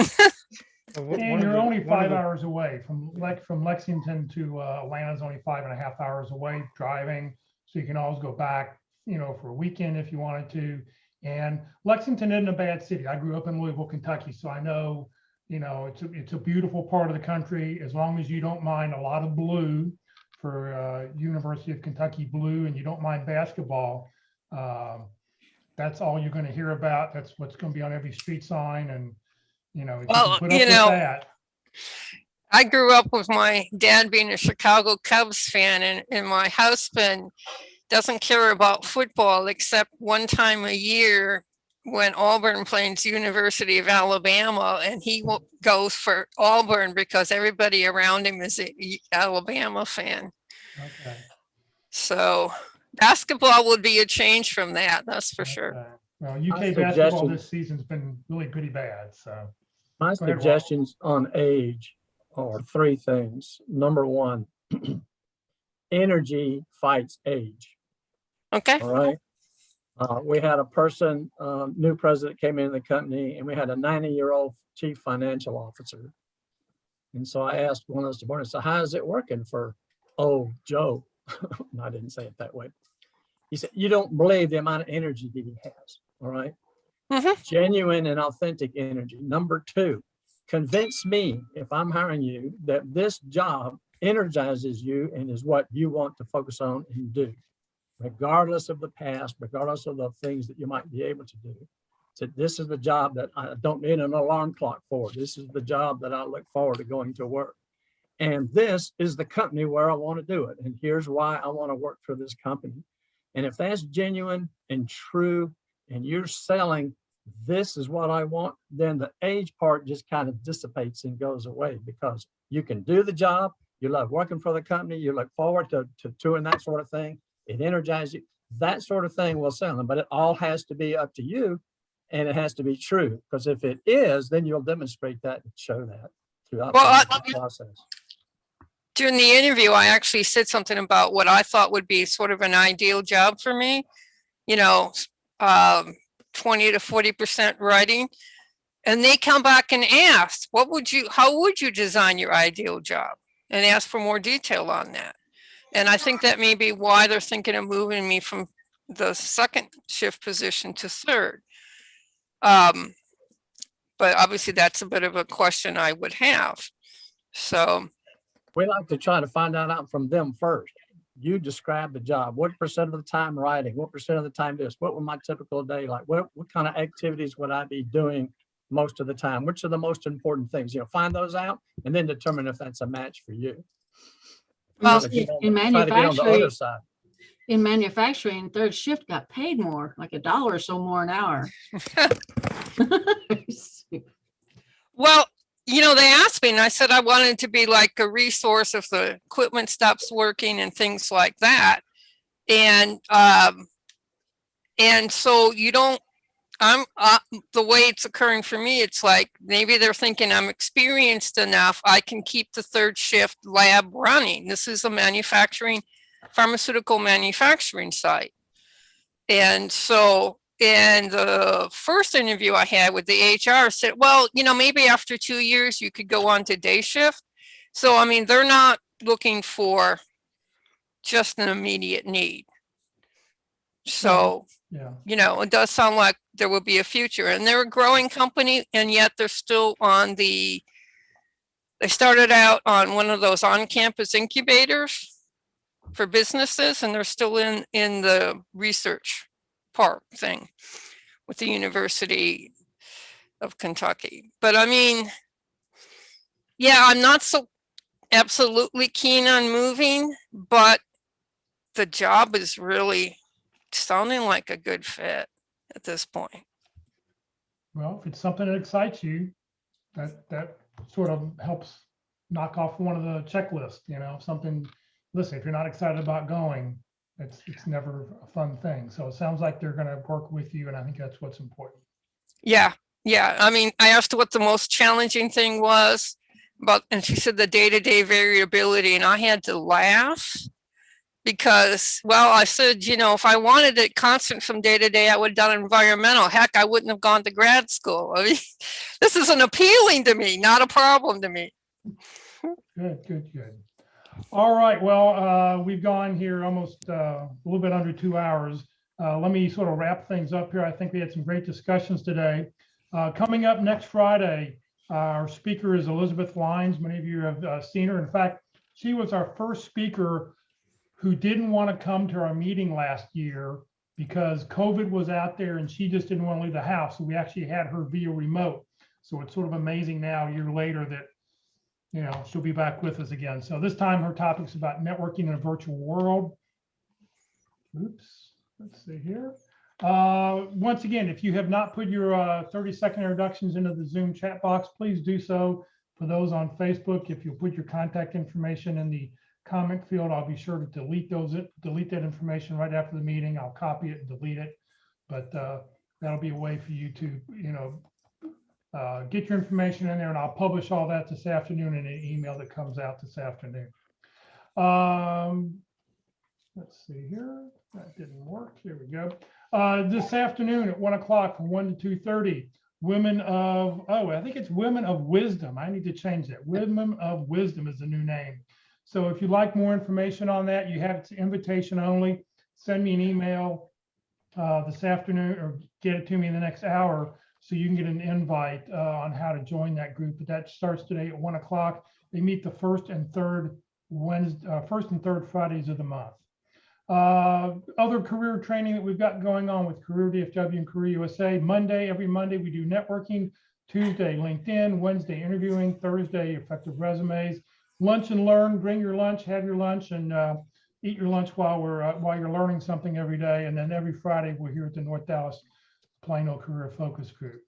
and you're only 5 hours away from Lexington to Atlanta's only 5.5 hours away driving. So you can always go back, you know, for a weekend if you wanted to. And Lexington isn't a bad city. I grew up in Louisville, Kentucky, so I know, you know, it's a beautiful part of the country, as long as you don't mind a lot of blue for University of Kentucky blue, and you don't mind basketball. That's all you're going to hear about. That's what's going to be on every street sign, and you know, if you can put up with that. I grew up with my dad being a Chicago Cubs fan, and my husband doesn't care about football except one time a year when Auburn plays University of Alabama, and he goes for Auburn because everybody around him is an Alabama fan. Okay. So basketball would be a change from that, that's for sure. Well, UK basketball this season's been really pretty bad. So my suggestions on age are 3 things. Number 1, energy fights age. Okay. All right. We had a person, new president came into the company, and we had a 90-year-old chief financial officer. And so I asked one of those board, so how is it working for old Joe? No, I didn't say it that way. He said, you don't believe the amount of energy that he has. All right. Genuine and authentic energy. Number 2, convince me, if I'm hiring you, that this job energizes you and is what you want to focus on and do, regardless of the past, regardless of the things that you might be able to do. So this is the job that I don't need an alarm clock for. This is the job that I look forward to going to work. And this is the company where I want to do it. And here's why I want to work for this company. And if that's genuine and true, and you're selling, this is what I want, then the age part just kind of dissipates and goes away, because you can do the job. You love working for the company. You look forward to doing that sort of thing. It energizes you. That sort of thing will sell them, but it all has to be up to you, and it has to be true. Because if it is, then you'll demonstrate that and show that throughout the process. During the interview, I actually said something about what I thought would be sort of an ideal job for me. You know, 20 to 40% writing, and they come back and ask, how would you design your ideal job, and ask for more detail on that. And I think that may be why they're thinking of moving me from the second shift position to third. But obviously that's a bit of a question I would have. So we like to try to find that out from them first. You describe the job. What % of the time writing? What % of the time this? What would my typical day like? What kind of activities would I be doing most of the time? Which are the most important things? You know, find those out and then determine if that's a match for you. Well, in manufacturing, in manufacturing, third shift got paid more, like $1 or so more an hour. Well, you know, they asked me and I said I wanted to be like a resource if the equipment stops working and things like that. And so you don't, the way it's occurring for me, it's like maybe they're thinking I'm experienced enough, I can keep the third shift lab running. This is a pharmaceutical manufacturing site. And so in the first interview I had with the HR said, well, you know, maybe after 2 years you could go on to day shift. So, I mean, they're not looking for just an immediate need. So, yeah, you know, it does sound like there will be a future, and they're a growing company, and yet they're still on they started out on one of those on-campus incubators for businesses, and they're still in the research park thing with the University of Kentucky. But I mean, yeah, I'm not so absolutely keen on moving, but the job is really sounding like a good fit at this point. well, if it's something that excites you, that sort of helps knock off one of the checklists, you know, something. Listen, if you're not excited about going, it's never a fun thing. So it sounds like they're going to work with you, and I think that's what's important. Yeah. I mean, I asked her what the most challenging thing was and she said the day-to-day variability, and I had to laugh because, well, I said, you know, if I wanted it constant from day to day, I would have done environmental. Heck, I wouldn't have gone to grad school. I mean, this isn't appealing to me, not a problem to me. Good. All right, well, we've gone here almost a little bit under 2 hours. Let me sort of wrap things up here. I think we had some great discussions today. Coming up next Friday, our speaker is Elizabeth Lyons. Many of you have seen her. In fact, she was our first speaker who didn't want to come to our meeting last year because COVID was out there and she just didn't want to leave the house. So we actually had her via remote. So it's sort of amazing now, a year later, that, you know, she'll be back with us again. So this time her topic's about networking in a virtual world. Oops, let's see here. Once again, if you have not put your 30-second introductions into the Zoom chat box, please do so. For those on Facebook, if you put your contact information in the comment field, I'll be sure to delete that information right after the meeting. I'll copy it and delete it, but that'll be a way for you to, you know, get your information in there, and I'll publish all that this afternoon in an email that comes out this afternoon. Let's see here. That didn't work. Here we go. This afternoon at 1 o'clock from 1 to 2:30, I think it's Women of Wisdom. I need to change that. Women of Wisdom is the new name. So if you'd like more information on that, you have it's invitation only. Send me an email this afternoon or get it to me in the next hour so you can get an invite on how to join that group. But that starts today at 1 o'clock. They meet the first and third Fridays of the month. Other career training that we've got going on with Career DFW and Career USA. Every Monday we do networking. Tuesday, LinkedIn. Wednesday, interviewing. Thursday, effective resumes. Lunch and learn. Bring your lunch, have your lunch, and eat your lunch while you're learning something every day. And then every Friday we're here at the North Dallas Plano Career Focus Group.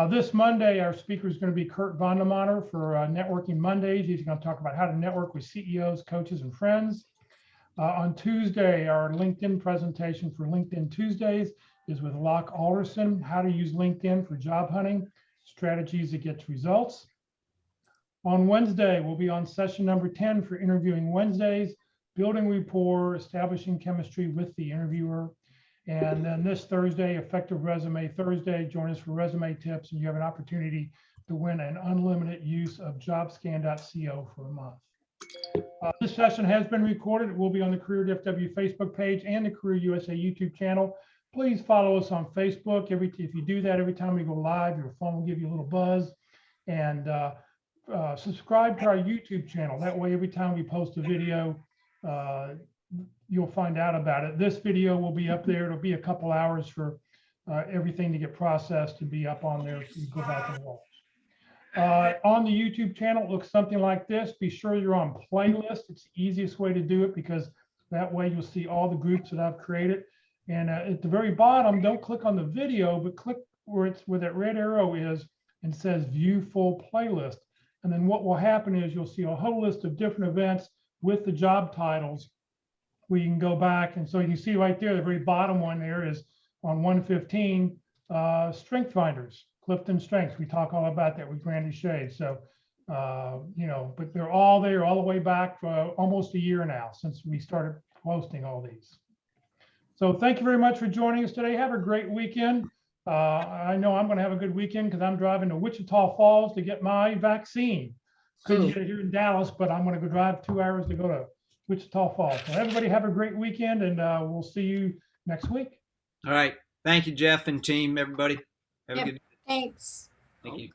This Monday, our speaker is going to be Kurt Vondermatter for Networking Mondays. He's going to talk about how to network with CEOs, coaches, and friends. On Tuesday, our LinkedIn presentation for LinkedIn Tuesdays is with Locke Alderson, how to use LinkedIn for job hunting, strategies that get results. On Wednesday, we'll be on session number 10 for Interviewing Wednesdays, building rapport, establishing chemistry with the interviewer. And then this Thursday, Effective Resume Thursday, join us for resume tips, and you have an opportunity to win an unlimited use of jobscan.co for a month. This session has been recorded. It will be on the Career DFW Facebook page and the Career USA YouTube channel. Please follow us on Facebook. If you do that, every time we go live, your phone will give you a little buzz. And subscribe to our YouTube channel. That way, every time we post a video, you'll find out about it. This video will be up there. It'll be a couple hours for everything to get processed to be up on there so you go back and watch. On the YouTube channel, it looks something like this. Be sure you're on playlist. It's the easiest way to do it because That way you'll see all the groups that I've created. And at the very bottom, don't click on the video, but click where that red arrow is and says view full playlist. And then what will happen is you'll see a whole list of different events with the job titles where you can go back. And so you see right there, the very bottom one there is on 115, Strength Finders, Clifton Strengths. We talk all about that with Randy Shea. So, but they're all there all the way back for almost a year now since we started posting all these. So thank you very much for joining us today. Have a great weekend. I know I'm going to have a good weekend because I'm driving to Wichita Falls to get my vaccine. Couldn't get it here in Dallas, but I'm going to go drive 2 hours to go to Wichita Falls. So everybody have a great weekend, and we'll see you next week. All right. Thank you, Jeff and team, everybody. Have a good day. Thanks. Thank you.